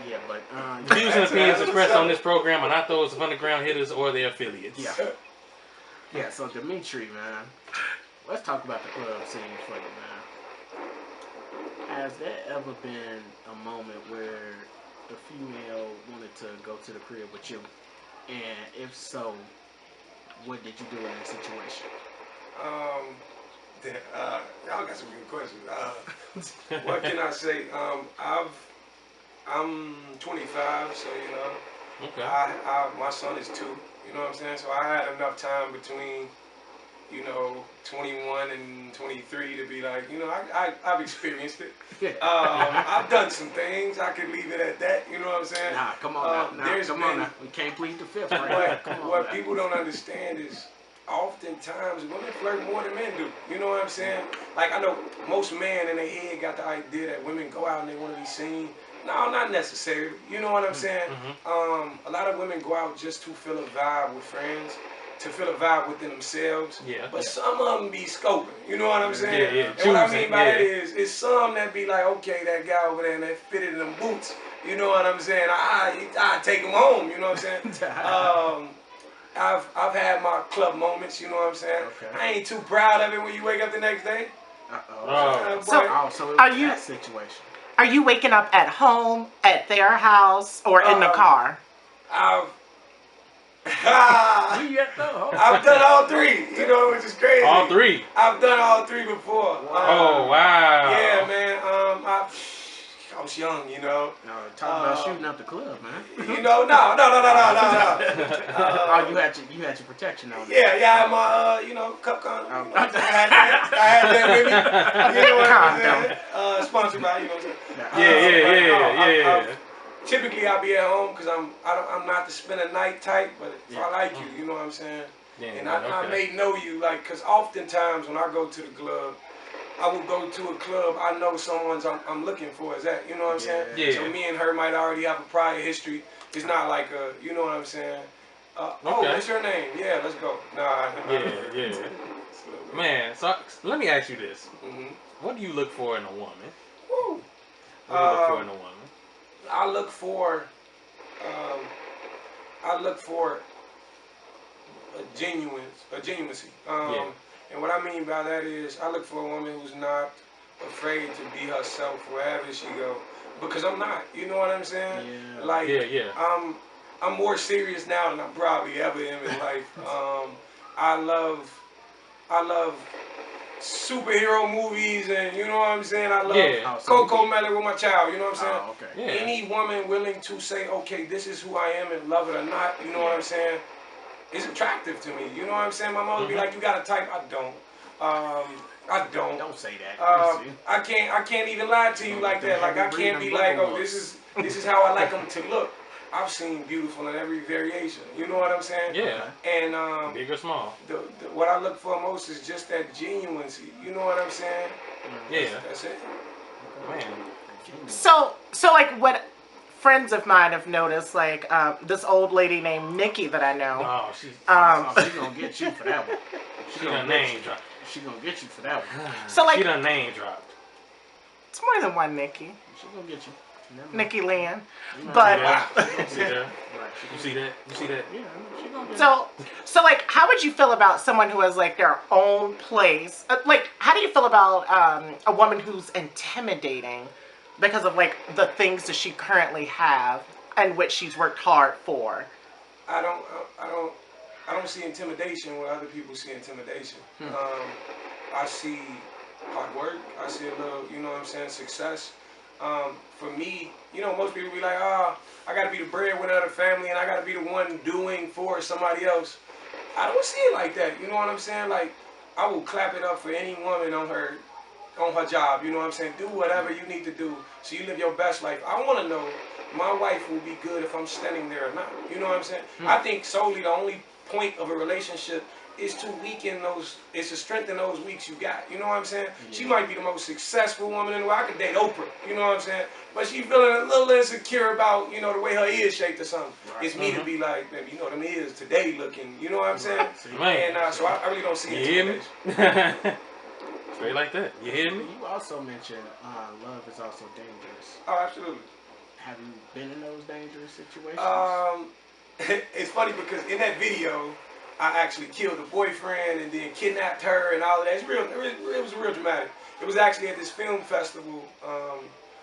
Yeah, but the views and opinions expressed on this program are not those of Underground Hitters or their affiliates. Yeah. So Demetri, man, let's talk about the club scene for you, man. Has there ever been a moment where the female wanted to go to the crib with you? And if so, what did you do in that situation? Y'all got some good questions. What can I say? I'm 25, so you know, okay. my son is 2. You know what I'm saying? So I had enough time between, you know, 21 and 23 to be like, you know, I've experienced it. I've done some things. I could leave it at that. You know what I'm saying? Nah, come on now. Come on now. We can't plead the fifth, right? What people don't understand is oftentimes women flirt more than men do. You know what I'm saying? Like, I know most men in their head got the idea that women go out and they want to be seen. No, not necessarily. You know what I'm saying? A lot of women go out just to feel a vibe with friends, to feel a vibe within themselves. Yeah. But some of them be scoping. You know what I'm saying? Yeah. And what I mean by that is, it's some that be like, okay, that guy over there and that fitted in them boots. You know what I'm saying? I take him home. You know what I'm saying? I've had my club moments. You know what I'm saying? Okay. I ain't too proud of it when you wake up the next day. So are you that situation? Are you waking up at home, at their house, or in the car? I've done all 3, you know, which is crazy. All 3? I've done all 3 before. Oh, wow. Yeah, man. I was young, you know. No, talk about shooting up the club, man. You know, no. Oh, you had your protection on. Yeah, I had my, you know, cup condom. You know, I had that with me. You know what I'm saying? Sponsored by, you know what I'm saying? Yeah. Typically, I'll be at home because I'm not to spend a night type, but if I like you, you know what I'm saying? Yeah, and I may know you, like, because oftentimes when I go to the club, I will go to a club, I know someone's I'm looking for, is that, you know what I'm saying? Yeah. So me and her might already have a prior history. It's not like you know what I'm saying? Oh, what's your name? Yeah, let's go. Nah. Yeah. Man, so let me ask you this. What do you look for in a woman? Woo. What do you look for in a woman? I look for a genuinency. And what I mean by that is I look for a woman who's not afraid to be herself wherever she go. Because I'm not. You know what I'm saying? Yeah. Like, I'm more serious now than I probably ever am in life. I love superhero movies, and you know what I'm saying? I love Coco Melon with my child, you know what I'm saying? Any woman willing to say, okay, this is who I am and love it or not, you know what I'm saying? It's attractive to me, you know what I'm saying? My mother be like, you got a type? I don't. I don't. Don't say that. I can't even lie to you like that. Like, I can't be like, oh, this is how I like them to look. I've seen beautiful in every variation. You know what I'm saying? Yeah. And big or small. What I look for most is just that genuinency. You know what I'm saying? Yeah. That's it. Man. So like what friends of mine have noticed, like this old lady named Nikki that I know. Oh, she's gonna get you for that one. She gonna name drop. She gonna get you for that one. So like she done name dropped. It's more than one Nikki. She gonna get you. Nikki Lynn. But you see that? Yeah, she gonna get so like, how would you feel about someone who has like their own place? Like, how do you feel about a woman who's intimidating because of like the things that she currently have and which she's worked hard for? I don't see intimidation where other people see intimidation. I see hard work. I see a little, you know what I'm saying, success. For me, you know, most people be like, I got to be the breadwinner of the family and I got to be the one doing for somebody else. I don't see it like that. You know what I'm saying? Like, I will clap it up for any woman on her job. You know what I'm saying? Do whatever you need to do so you live your best life. I want to know my wife will be good if I'm standing there or not. You know what I'm saying? I think solely the only point of a relationship is to weaken those, is to strengthen those weaks you got. You know what I'm saying? She might be the most successful woman in the world. I could date Oprah. You know what I'm saying? But she feeling a little insecure about, you know, the way her ears shaped or something. Right. It's me to be like, baby, you know, them ears today looking, you know what I'm saying? And so I really don't see it. Straight like that. You hear me? You also mentioned love is also dangerous. Oh, absolutely. Have you been in those dangerous situations? It's funny because in that video, I actually killed a boyfriend and then kidnapped her and all of that. It's real. It was real dramatic. It was actually at this film festival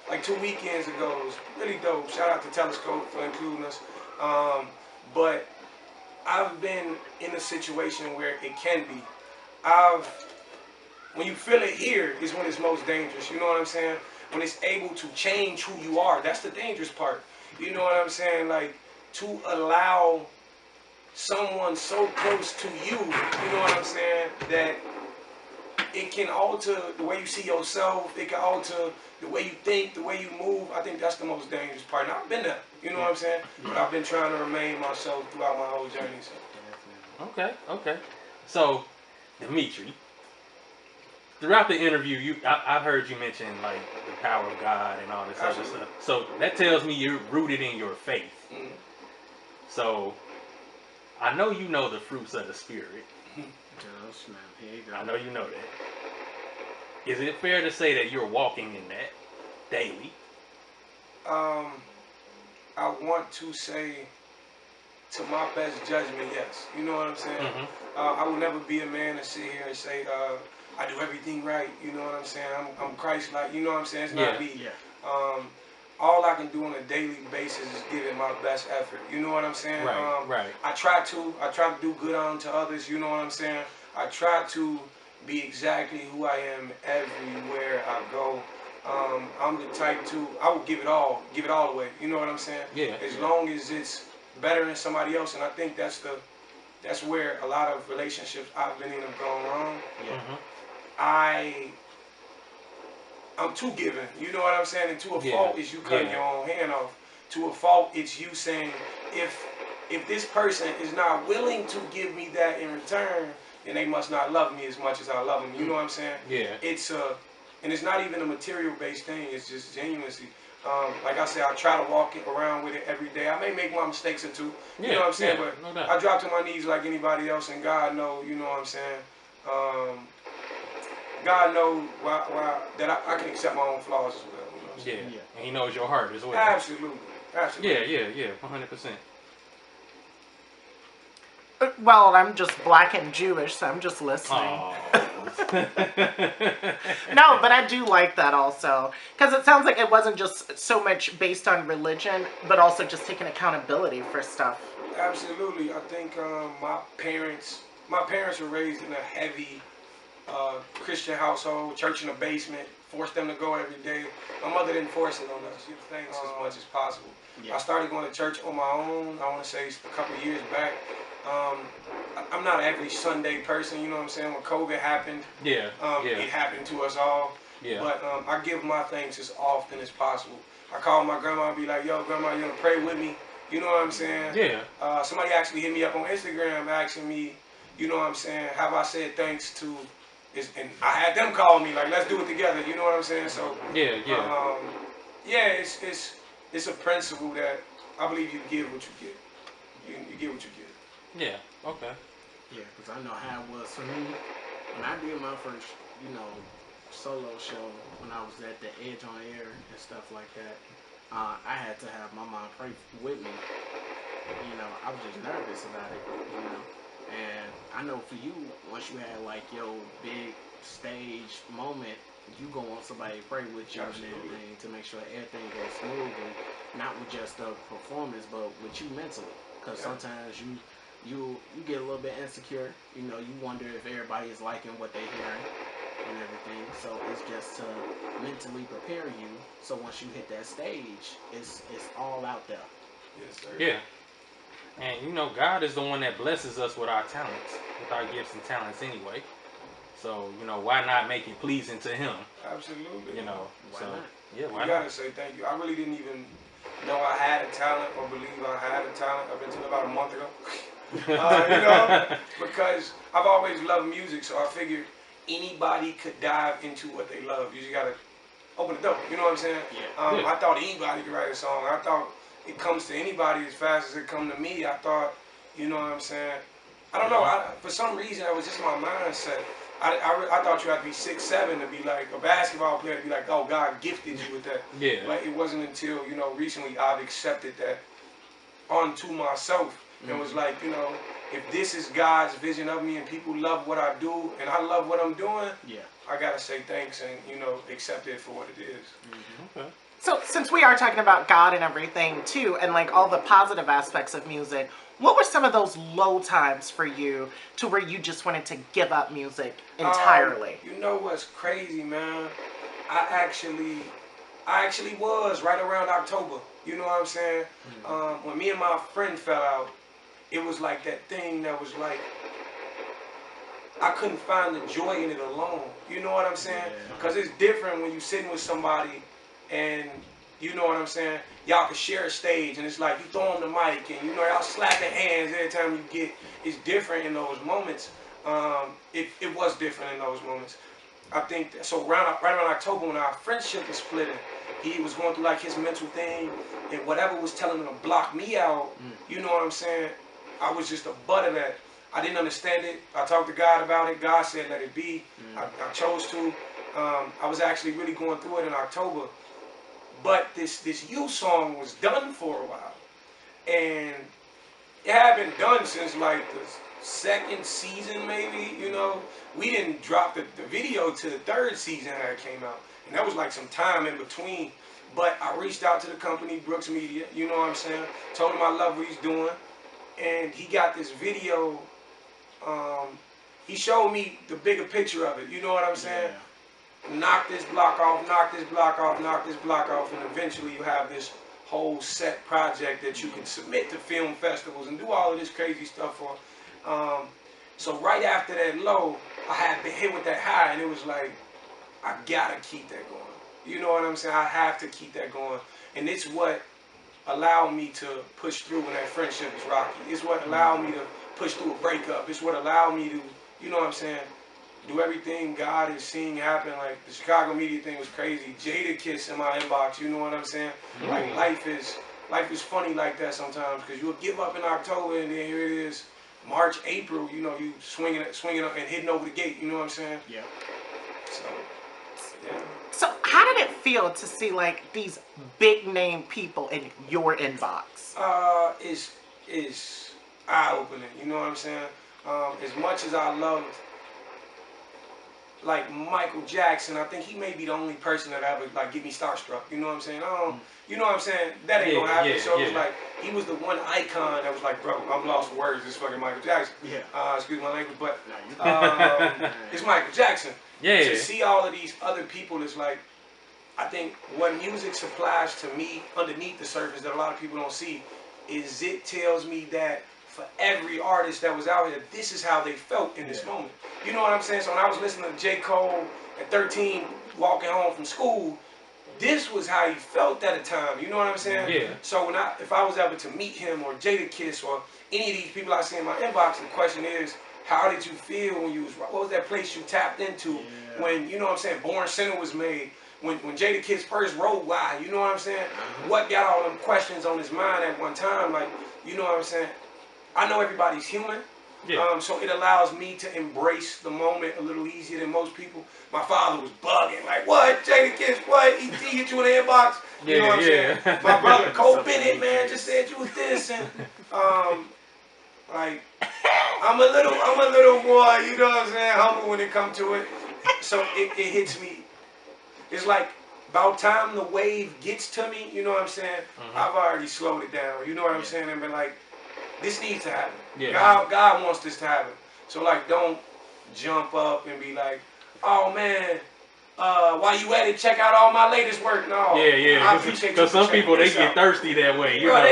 like 2 weekends ago. It was really dope. Shout out to Telescope for including us. But I've been in a situation where it can be when you feel it here is when it's most dangerous. You know what I'm saying? When it's able to change who you are, that's the dangerous part. You know what I'm saying? Like, to allow someone so close to you, you know what I'm saying, that it can alter the way you see yourself, it can alter the way you think, the way you move. I think that's the most dangerous part. And I've been there, you know what I'm saying? But I've been trying to remain myself throughout my whole journey. So. Okay. So, Demetri, throughout the interview, I've heard you mention like the power of God and all this other stuff. So that tells me you're rooted in your faith. Mm-hmm. So I know you know the fruits of the Spirit. I know you know that. Is it fair to say that you're walking in that daily? I want to say, to my best judgment, yes. You know what I'm saying? Mm-hmm. I will never be a man to sit here and say, I do everything right. You know what I'm saying? I'm Christ-like. You know what I'm saying? It's not me. Yeah. All I can do on a daily basis is give it my best effort. You know what I'm saying? Right. I try to do good unto others. You know what I'm saying? I try to be exactly who I am everywhere I go. I'm the type to, I will give it all away. You know what I'm saying? Yeah. As long as it's better than somebody else, and I think that's where a lot of relationships I've been in have gone wrong. Yeah. Mm-hmm. I'm too giving. You know what I'm saying? And to a fault is you cutting your own hand off. To a fault, it's you saying, if this person is not willing to give me that in return, then they must not love me as much as I love them. You know what I'm saying? Yeah. And it's not even a material-based thing. It's just genuineness. Like I said, I try to walk around with it every day. I may make my mistakes or two. You know what I'm saying? But no doubt. I drop to my knees like anybody else, and God knows. You know what I'm saying? God knows that I can accept my own flaws as well. You know what I'm saying? Yeah. And He knows your heart as well. Absolutely. Yeah. 100%. Well, I'm just black and Jewish, so I'm just listening. No, but I do like that also. Because it sounds like it wasn't just so much based on religion, but also just taking accountability for stuff. Absolutely. I think my parents were raised in a heavy Christian household, church in the basement, forced them to go every day. My mother didn't force it on us. She thanked us as much as possible. Yeah. I started going to church on my own, I want to say a couple of years back. I'm not an every Sunday person, you know what I'm saying? When COVID happened, it happened to us all. Yeah. But I give my thanks as often as possible. I call my grandma and be like, yo, grandma, you gonna pray with me? You know what I'm saying? Yeah. Somebody actually hit me up on Instagram asking me, you know what I'm saying, have I said thanks to, and I had them call me, like, let's do it together, you know what I'm saying? So, it's a principle that I believe you give what you get. You get what you get. Yeah, okay. Yeah, because I know how it was for me. When I did my first, solo show, when I was at the Edge on Air and stuff like that, I had to have my mom pray with me. I was just nervous about it, And I know for you, once you had like your big stage moment, you go on somebody to pray with you and everything to make sure everything goes smoothly, not with just the performance, but with you mentally. Because sometimes you get a little bit insecure. You wonder if everybody is liking what they're hearing and everything. So it's just to mentally prepare you. So once you hit that stage, it's all out there. Yes, sir. Yeah. And God is the one that blesses us with our talents, with our gifts and talents anyway. So, why not make it pleasing to Him? Absolutely. Why not? Yeah, why not? You gotta say thank you. I really didn't even know I had a talent or believe I had a talent up until about a month ago. Because I've always loved music, so I figured anybody could dive into what they love. You just gotta open the door. You know what I'm saying? Yeah. I thought anybody could write a song. I thought it comes to anybody as fast as it come to me. I thought, you know what I'm saying? I don't know. For some reason, that was just my mindset. I thought you had to be 6'7" to be like a basketball player, to be like, oh, God gifted you with that. Yeah. But it wasn't until, recently I've accepted that onto myself. And was like, if this is God's vision of me and people love what I do and I love what I'm doing, I gotta say thanks and, accept it for what it is. Mm-hmm. Okay. So since we are talking about God and everything too, and like all the positive aspects of music, What were some of those low times for you to where you just wanted to give up music entirely? You know what's crazy, man? I actually was right around October. You know what I'm saying? When me and my friend fell out, it was like that thing that was like, I couldn't find the joy in it alone. You know what I'm saying? Because it's different when you're sitting with somebody and, you know what I'm saying, y'all can share a stage and it's like you throw on the mic and, you know, y'all slapping hands every time you get, it's different in those moments. It was different in those moments. I think, so right around October when our friendship was splitting, he was going through like his mental thing and whatever was telling him to block me out, you know what I'm saying, I was just a butt of that. I didn't understand it. I talked to God about it. God said, let it be. I chose to. I was actually really going through it in October. But this You song was done for a while. And it had been done since like the second season maybe, you know. We didn't drop the video to the third season that it came out. And that was like some time in between. But I reached out to the company, Brooks Media, you know what I'm saying. Told him I love what he's doing. And he got this video. He showed me the bigger picture of it. You know what I'm saying? Yeah. Knock this block off, knock this block off, knock this block off, and eventually you have this whole set project that you can submit to film festivals and do all of this crazy stuff for. So right after that low, I had been hit with that high, and it was like, I gotta keep that going. You know what I'm saying? I have to keep that going. And it's what allowed me to push through when that friendship was rocky. It's what allowed me to push through a breakup. It's what allowed me to, you know what I'm saying, do everything God is seeing happen. Like the Chicago media thing was crazy. Jada Kiss in my inbox, you know what I'm saying? Like life is funny like that sometimes, because you'll give up in October and then here it is, March, April, you know, you swinging up and hitting over the gate, you know what I'm saying? Yeah. So, yeah. So how did it feel to see like these big name people in your inbox? It's eye-opening, you know what I'm saying? As much as I loved like Michael Jackson, I think he may be the only person that ever like get me starstruck, you know what I'm saying? You know what I'm saying? That ain't gonna happen. So it was like, he was the one icon that was like, bro, I'm lost for words, this fucking Michael Jackson. Yeah. Excuse my language, but it's Michael Jackson. Yeah. To see all of these other people is like, I think what music supplies to me underneath the surface that a lot of people don't see is it tells me that for every artist that was out here, this is how they felt in this moment. You know what I'm saying? So when I was listening to J. Cole at 13, walking home from school, this was how he felt at the time. You know what I'm saying? Yeah. So if I was ever to meet him or Jada Kiss or any of these people I see in my inbox, the question is, how did you feel when you was, what was that place you tapped into when, you know what I'm saying, Born Sinner was made? When Jada Kiss first wrote Why, you know what I'm saying? What got all them questions on his mind at one time? Like, you know what I'm saying? I know everybody's human, so it allows me to embrace the moment a little easier than most people. My father was bugging, like, what, Jada Kiss, what? He hit you in the inbox? You know what I'm saying? My brother, Cole Bennett, man, just said you was this, and, like, I'm a little boy, you know what I'm saying, humble when it comes to it. So it hits me. It's like, about time the wave gets to me, you know what I'm saying? I've already slowed it down, you know what I'm saying? And been like, this needs to happen. Yeah. God wants this to happen. So like, don't jump up and be like, oh man, while you at it, check out all my latest work. No. Yeah. Because some people, they get thirsty that way. You know?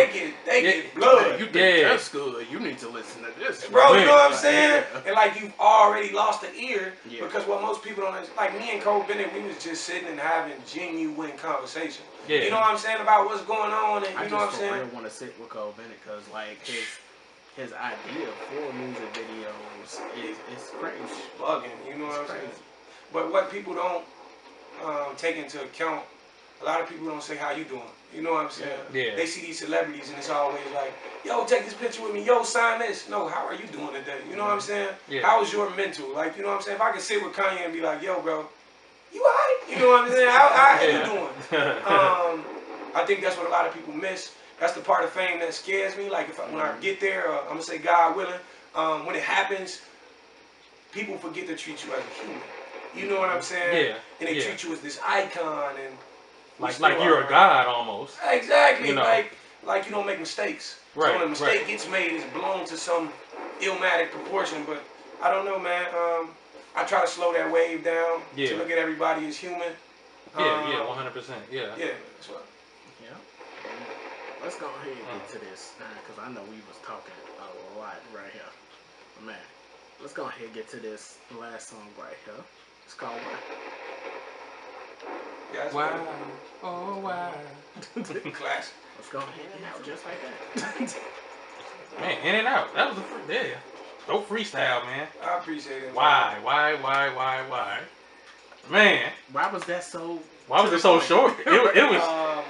They get blood. You think that's good. You need to listen to this. Bro, you know what I'm saying? And like, you've already lost the ear because what most people don't understand, like me and Cole Bennett, we was just sitting and having genuine conversation. Yeah. You know what I'm saying, about what's going on, and you know what I'm saying? I just want to sit with Cole Bennett because like his idea for music videos is crazy. Bugging, you know what I'm saying? But what people don't take into account, a lot of people don't say how you doing. You know what I'm saying? Yeah. They see these celebrities and it's always like, yo, take this picture with me. Yo, sign this. No, how are you doing today? You know what I'm saying? Yeah. How is your mental? Like, you know what I'm saying? If I could sit with Kanye and be like, yo, bro, you all right? You know what I'm saying? How are you doing? I think that's what a lot of people miss. That's the part of fame that scares me. Like, when I get there, I'm going to say God willing, when it happens, people forget to treat you as a human. You know what I'm saying? Yeah. And they treat you as this icon and like you're a god almost. Exactly. You know? Like like you don't make mistakes. Right, so when a mistake gets made, it's blown to some illmatic proportion. But I don't know, man. I try to slow that wave down to look at everybody as human. Yeah, 100%. Yeah. Yeah, that's what. Yeah. Let's go ahead and get to this, because I know we was talking a lot right here. Man, let's go ahead and get to this last song right here. It's called Why. Yeah, why? Oh, why? Classic. Let's go ahead and out just like that. Man, in and out. That was a Go freestyle, man. I appreciate it. Why? Man. Why was that so? Why was it so short? It was.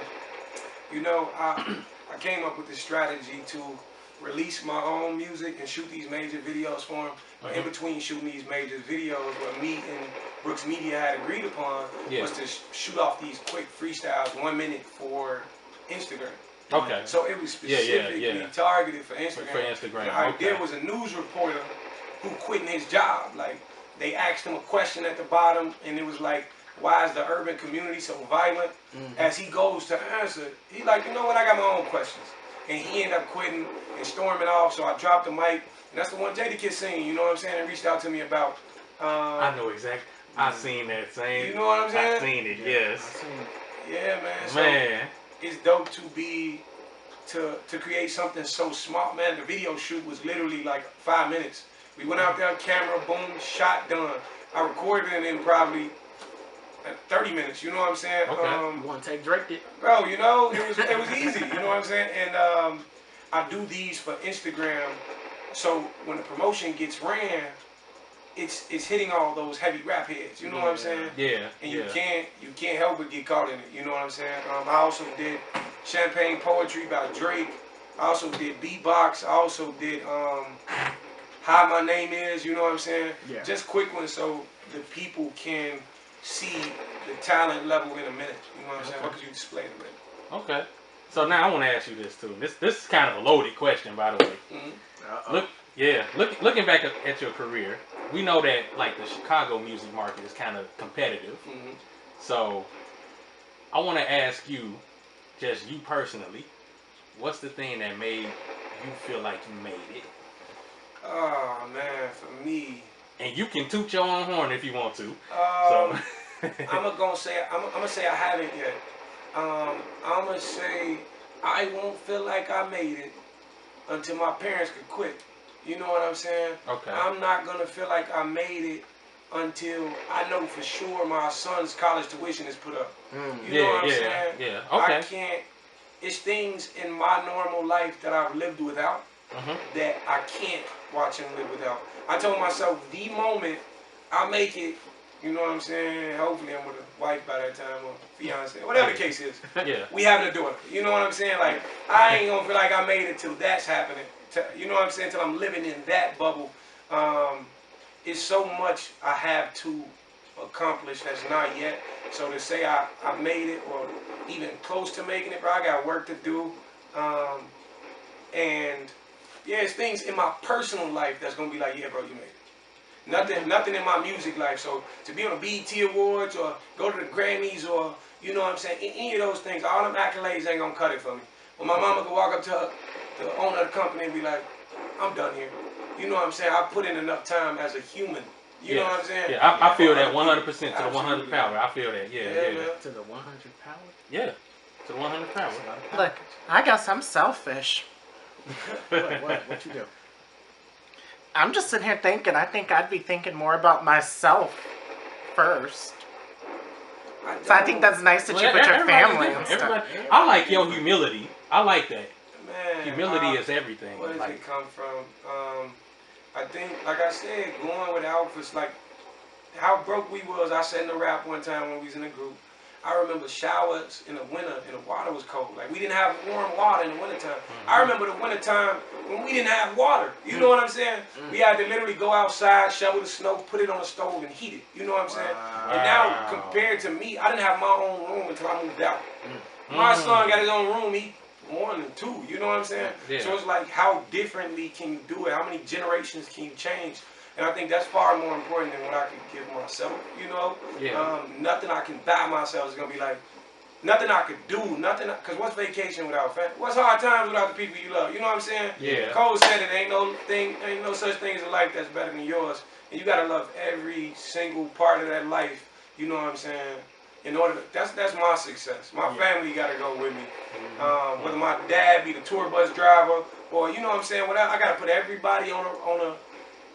You know, I came up with this strategy to release my own music and shoot these major videos for them. But in between shooting these major videos, what me and Brooks Media had agreed upon was to shoot off these quick freestyles, 1 minute for Instagram. Okay. So it was specifically targeted for Instagram. The idea was a news reporter who quitting his job. Like, they asked him a question at the bottom, and it was like, why is the urban community so violent? As he goes to answer, he like, you know what, I got my own questions. And he ended up quitting and storming off, so I dropped the mic. And that's the one Jadakiss seen, you know what I'm saying, and reached out to me about. I know exactly. I seen that same. You know what I'm saying? I seen it, yes. Yeah, man. So it's dope to be, to create something so small, man. The video shoot was literally like 5 minutes. We went out there, camera, boom, shot, done. I recorded it in probably 30 minutes, you know what I'm saying? Okay. You want to take Drake it? Bro, you know, it was easy, you know what I'm saying? And I do these for Instagram, so when the promotion gets ran, it's hitting all those heavy rap heads, you know what I'm saying? Yeah. And you can't help but get caught in it, you know what I'm saying? I also did Champagne Poetry by Drake. I also did Beatbox. I also did How My Name Is, you know what I'm saying? Yeah. Just quick ones so the people can see the talent level in a minute. You know what I'm saying? What could you display in a minute? Okay. So now I want to ask you this too. This is kind of a loaded question, by the way. Looking back at your career, we know that like the Chicago music market is kind of competitive. So I want to ask you, just you personally, what's the thing that made you feel like you made it? Oh man, for me. And you can toot your own horn if you want to. I'm gonna say I haven't yet. I'm gonna say I won't feel like I made it until my parents could quit. You know what I'm saying? Okay. I'm not gonna feel like I made it until I know for sure my son's college tuition is put up. You know what I'm saying? Yeah. Okay. I can't. It's things in my normal life that I've lived without that I can't watch him live without. I told myself the moment I make it, you know what I'm saying? Hopefully I'm with a wife by that time or fiance, whatever the case is. We having a daughter. You know what I'm saying? Like, I ain't gonna feel like I made it till that's happening. You know what I'm saying? Till I'm living in that bubble. It's so much I have to accomplish that's not yet. So to say I made it or even close to making it, bro, I got work to do. And yeah, it's things in my personal life that's gonna be like, yeah, bro, you made it. Nothing in my music life. So to be on the BET Awards or go to the Grammys or, you know what I'm saying, any of those things, all them accolades ain't gonna cut it for me. When my mama could walk up to the owner of the company and be like, I'm done here. You know what I'm saying? I put in enough time as a human. You know what I'm saying? Yeah, I feel that 100% to the 100 power. I feel that. Yeah. To the 100 power? Yeah. To the 100 power. Look, I guess I'm selfish. What you do? I'm just sitting here thinking, I think I'd be thinking more about myself first. So I think that's nice that you put your family and stuff. I like your humility. I like that. Man, humility is everything. Where does it come from? I think, like I said, going with outfits, like how broke we was. I said in the rap one time when we was in a group. I remember showers in the winter and the water was cold. Like, we didn't have warm water in the wintertime. I remember the wintertime when we didn't have water. You know what I'm saying? We had to literally go outside, shovel the snow, put it on the stove and heat it. You know what I'm saying? And now, compared to me, I didn't have my own room until I moved out. My son got his own room, he 1 and 2. You know what I'm saying? So it's like, how differently can you do it? How many generations can you change? And I think that's far more important than what I can give myself, you know? Nothing I can buy myself is going to be like, nothing I could do, because what's vacation without family? What's hard times without the people you love? You know what I'm saying? Yeah. Cole said it, ain't no such thing as a life that's better than yours. And you gotta love every single part of that life. You know what I'm saying? In order to, that's my success. My family gotta go with me. Whether my dad be the tour bus driver or you know what I'm saying, whatever, I gotta put everybody on a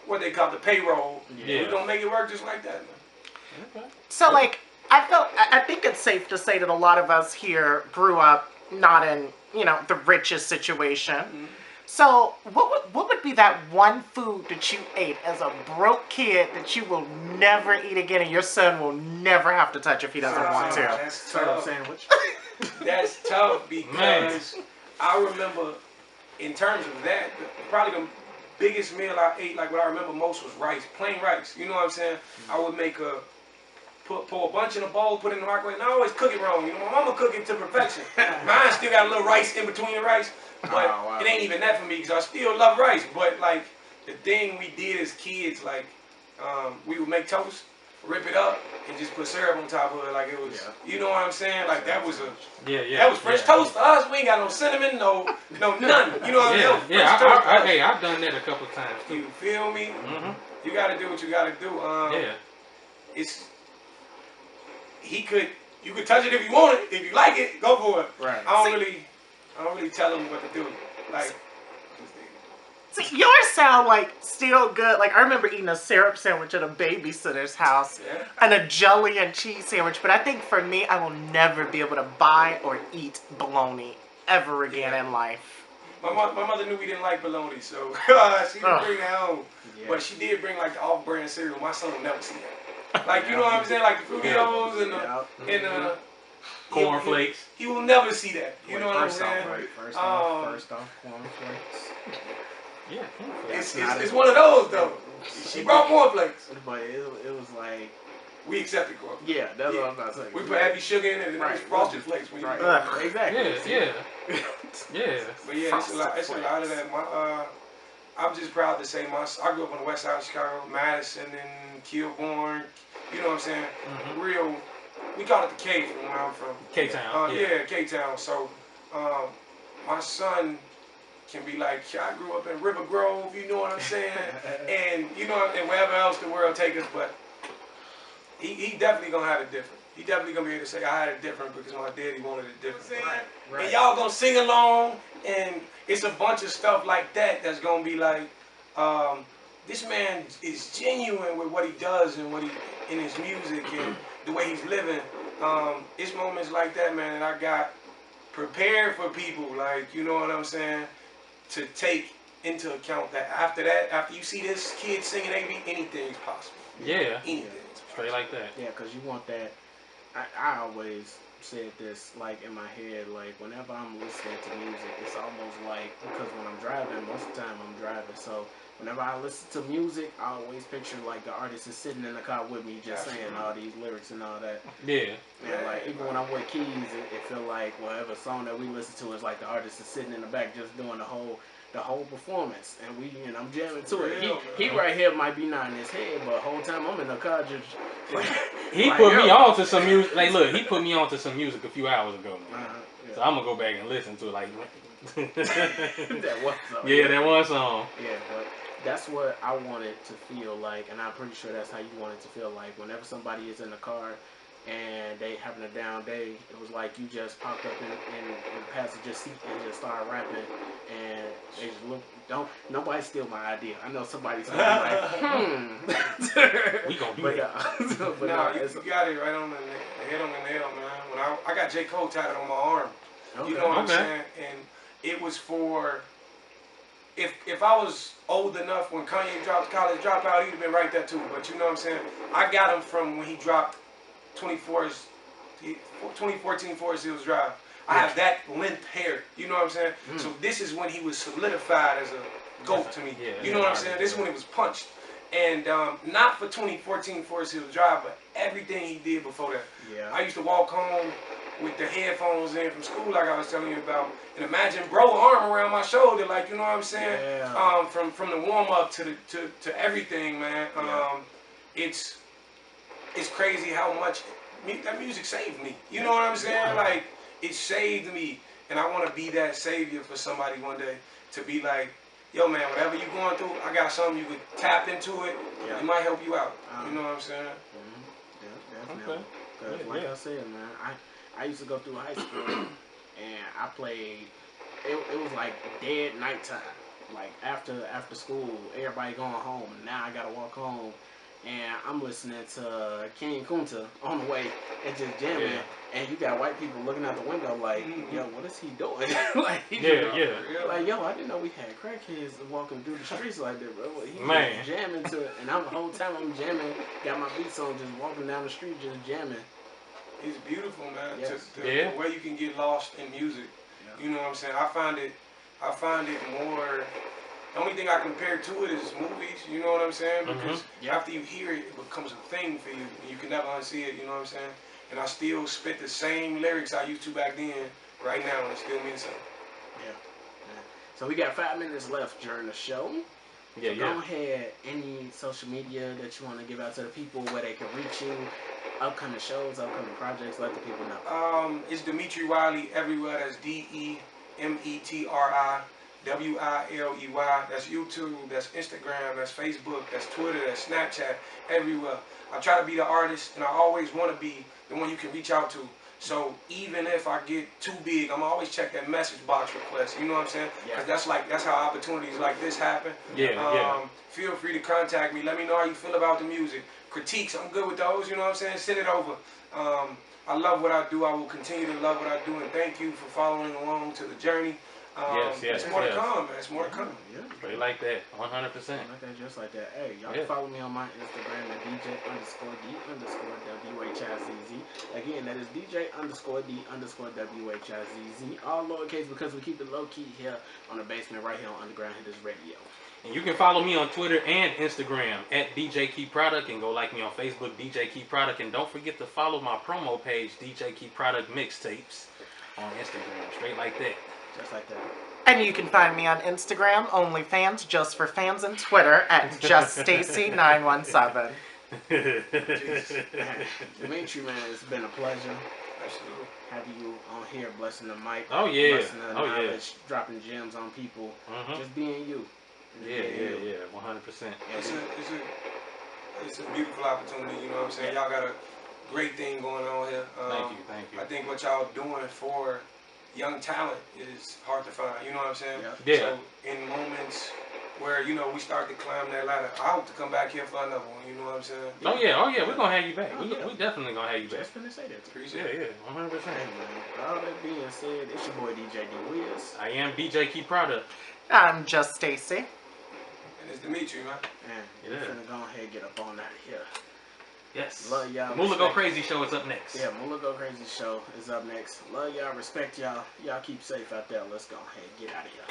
what they call the payroll. Yeah. We're gonna make it work just like that, man. Okay. So like I think it's safe to say that a lot of us here grew up not in, the richest situation. Mm-hmm. So what would be that one food that you ate as a broke kid that you will never eat again and your son will never have to touch if he doesn't want to? That's tough. Sandwich. That's tough because I remember in terms of that, probably the biggest meal I ate, like what I remember most was rice, plain rice. You know what I'm saying? Mm-hmm. I would make pour a bunch in a bowl, put it in the microwave, and I always cook it wrong. My mama cook it to perfection. Mine still got a little rice in between the rice, but it ain't even that for me because I still love rice. But like the thing we did as kids, like we would make toast, rip it up, and just put syrup on top of it, like it was. You know what I'm saying? Like that was that was French toast for us. We ain't got no cinnamon, no none. You know what I'm saying? Hey, I've done that a couple times too. You feel me? Mm-hmm. You got to do what you got to do. You could touch it if you want it. If you like it, go for it. Right. I don't really tell them what to do. Like, see, yours sound like still good. Like I remember eating a syrup sandwich at a babysitter's house and a jelly and cheese sandwich. But I think for me, I will never be able to buy or eat bologna ever again in life. My mother knew we didn't like bologna, so she didn't bring that home. Yeah. But she did bring like the off-brand cereal. My son will never see that. Like, you know what I'm saying? Like the Fruitios and the cornflakes. He will never see that. You know what I'm saying? First off, cornflakes. Yeah, cornflakes. It's one of those, though. She brought cornflakes. But it was like... We accepted cornflakes. Yeah, that's what I'm about to say. We put heavy sugar in it and it was frosted flakes. When Exactly. Yeah. But yeah, it's a lot of that. I'm just proud to say I grew up on the west side of Chicago, Madison and Kilbourne. You know what I'm saying? Mm-hmm. Real, we call it the K from where I'm from. K-Town. K-Town. So my son can be like, I grew up in River Grove, you know what I'm saying? And and wherever else the world take us, but he definitely gonna have it different. He definitely gonna be able to say I had it different because my daddy wanted it different. Right. And y'all gonna sing along, and it's a bunch of stuff like that that's gonna be like, this man is genuine with what he does and what he in his music and the way he's living. It's moments like that, man, that I got prepared for people, like, you know what I'm saying, to take into account that after you see this kid singing A.B., anything's possible. Yeah. Anything. Straight like that. Yeah, because you want that. I always said this, like, in my head, like, whenever I'm listening to music, it's almost like, because when I'm driving, most of the time I'm driving, so whenever I listen to music, I always picture, like, the artist is sitting in the car with me just saying all these lyrics and all that. Yeah. And, like, even when I'm with Keys, it feel like whatever song that we listen to is like the artist is sitting in the back just doing the whole performance, and I'm jamming to it. He right here might be nodding his head, but the whole time I'm in the car just like, he put me on to some music. Like, look, he put me on to some music a few hours ago, man. So I'm gonna go back and listen to it. Like that one song. Yeah, that one song. Yeah, but that's what I wanted to feel like, and I'm pretty sure that's how you want it to feel like. Whenever somebody is in the car and they having a down day, it was like you just popped up in the passenger seat and just started rapping, and they just look. Nobody steal my idea. I know somebody's gonna be like, we gonna do it. But no, you got it right on the head on the nail, man. When I got J. Cole tatted on my arm, you know what I'm saying, and it was for. If I was old enough when Kanye dropped College Dropout, he'd have been right there too. But you know what I'm saying? I got him from when he dropped 2014 Forest Hills Drive. I have that length hair. You know what I'm saying? So this is when he was solidified as a GOAT to me. You know what I'm saying? This is when it was punched. And not for 2014 Forest Hills Drive, but everything he did before that. Yeah. I used to walk home with the headphones in from school, like I was telling you about, and imagine bro arm around my shoulder, like, you know what I'm saying? Yeah. From the warm up to everything, man. It's crazy how much that music saved me. You know what I'm saying? Like, it saved me. And I want to be that savior for somebody one day. To be like, yo, man, whatever you're going through, I got something you could tap into it. Yeah. It might help you out. You know what I'm saying? Yeah, definitely. Because like I said, man, I used to go through high school and I played, it was like dead nighttime. Like after school, everybody going home. Now I got to walk home. And I'm listening to King Kunta on the way and just jamming. Yeah. And you got white people looking out the window like, yo, what is he doing? Like, like, yo, I didn't know we had crackheads walking through the streets like that, bro. He was jamming to it. And the whole time I'm jamming, got my beats on, just walking down the street, just jamming. It's beautiful, man. Yes. The way you can get lost in music. Yeah. You know what I'm saying? I find it more. The only thing I compare to it is movies, you know what I'm saying? Because after you hear it, it becomes a thing for you. And you can never unsee it, you know what I'm saying? And I still spit the same lyrics I used to back then, right now, and it still means something. Yeah. So we got 5 minutes left during the show. So go ahead, any social media that you want to give out to the people where they can reach you, upcoming shows, upcoming projects, let the people know. It's Demetri Wiley everywhere. That's Demetri. Wiley. That's YouTube, that's Instagram, that's Facebook, that's Twitter, that's Snapchat, everywhere. I try to be the artist, and I always want to be the one you can reach out to. So even if I get too big, I'm always check that message box request. You know what I'm saying? Because that's how opportunities like this happen. Feel free to contact me. Let me know how you feel about the music. Critiques, I'm good with those. You know what I'm saying? Send it over. I love what I do. I will continue to love what I do, and thank you for following along to the journey. It's more to come, man. It's more to come. Straight like that, 100%. Like that, just like that. Hey, y'all can follow me on my Instagram at DJ_D_WHIZZ. Again, that is DJ_D_WHIZZ. All lowercase because we keep it low key here on the basement right here on Undergroundhittas Radio. And you can follow me on Twitter and Instagram at DJ Key Product, and go like me on Facebook, DJ Key Product. And don't forget to follow my promo page, DJ Key Product Mixtapes, on Instagram. Straight like that. Just like that. And you can find me on Instagram, OnlyFans, Just for Fans, and Twitter at JustStacy917. Demetri, man, it's been a pleasure. Absolutely. Have you on here blessing the mic. Oh yeah. Blessing the knowledge, dropping gems on people. Just being you. 100%. It's a beautiful opportunity, you know what I'm saying? Y'all got a great thing going on here. Thank you. I think what y'all doing for young talent is hard to find, you know what I'm saying? So in moments where, you know, we start to climb that ladder, I hope to come back here for another one, you know what I'm saying? Oh yeah, we're gonna have you back. We definitely gonna have you back. Just finna say that. Appreciate it. 100%. All that being said, it's your boy DJ D Wiz. I am DJ Key Product. I'm Just Stacy. And it's Demetri, man. We're finna go ahead and get up on out of here. Yes. Love y'all. Moolah Go Crazy Show is up next. Yeah, Moolah Go Crazy Show is up next. Love y'all. Respect y'all. Y'all keep safe out there. Let's go ahead and get out of here.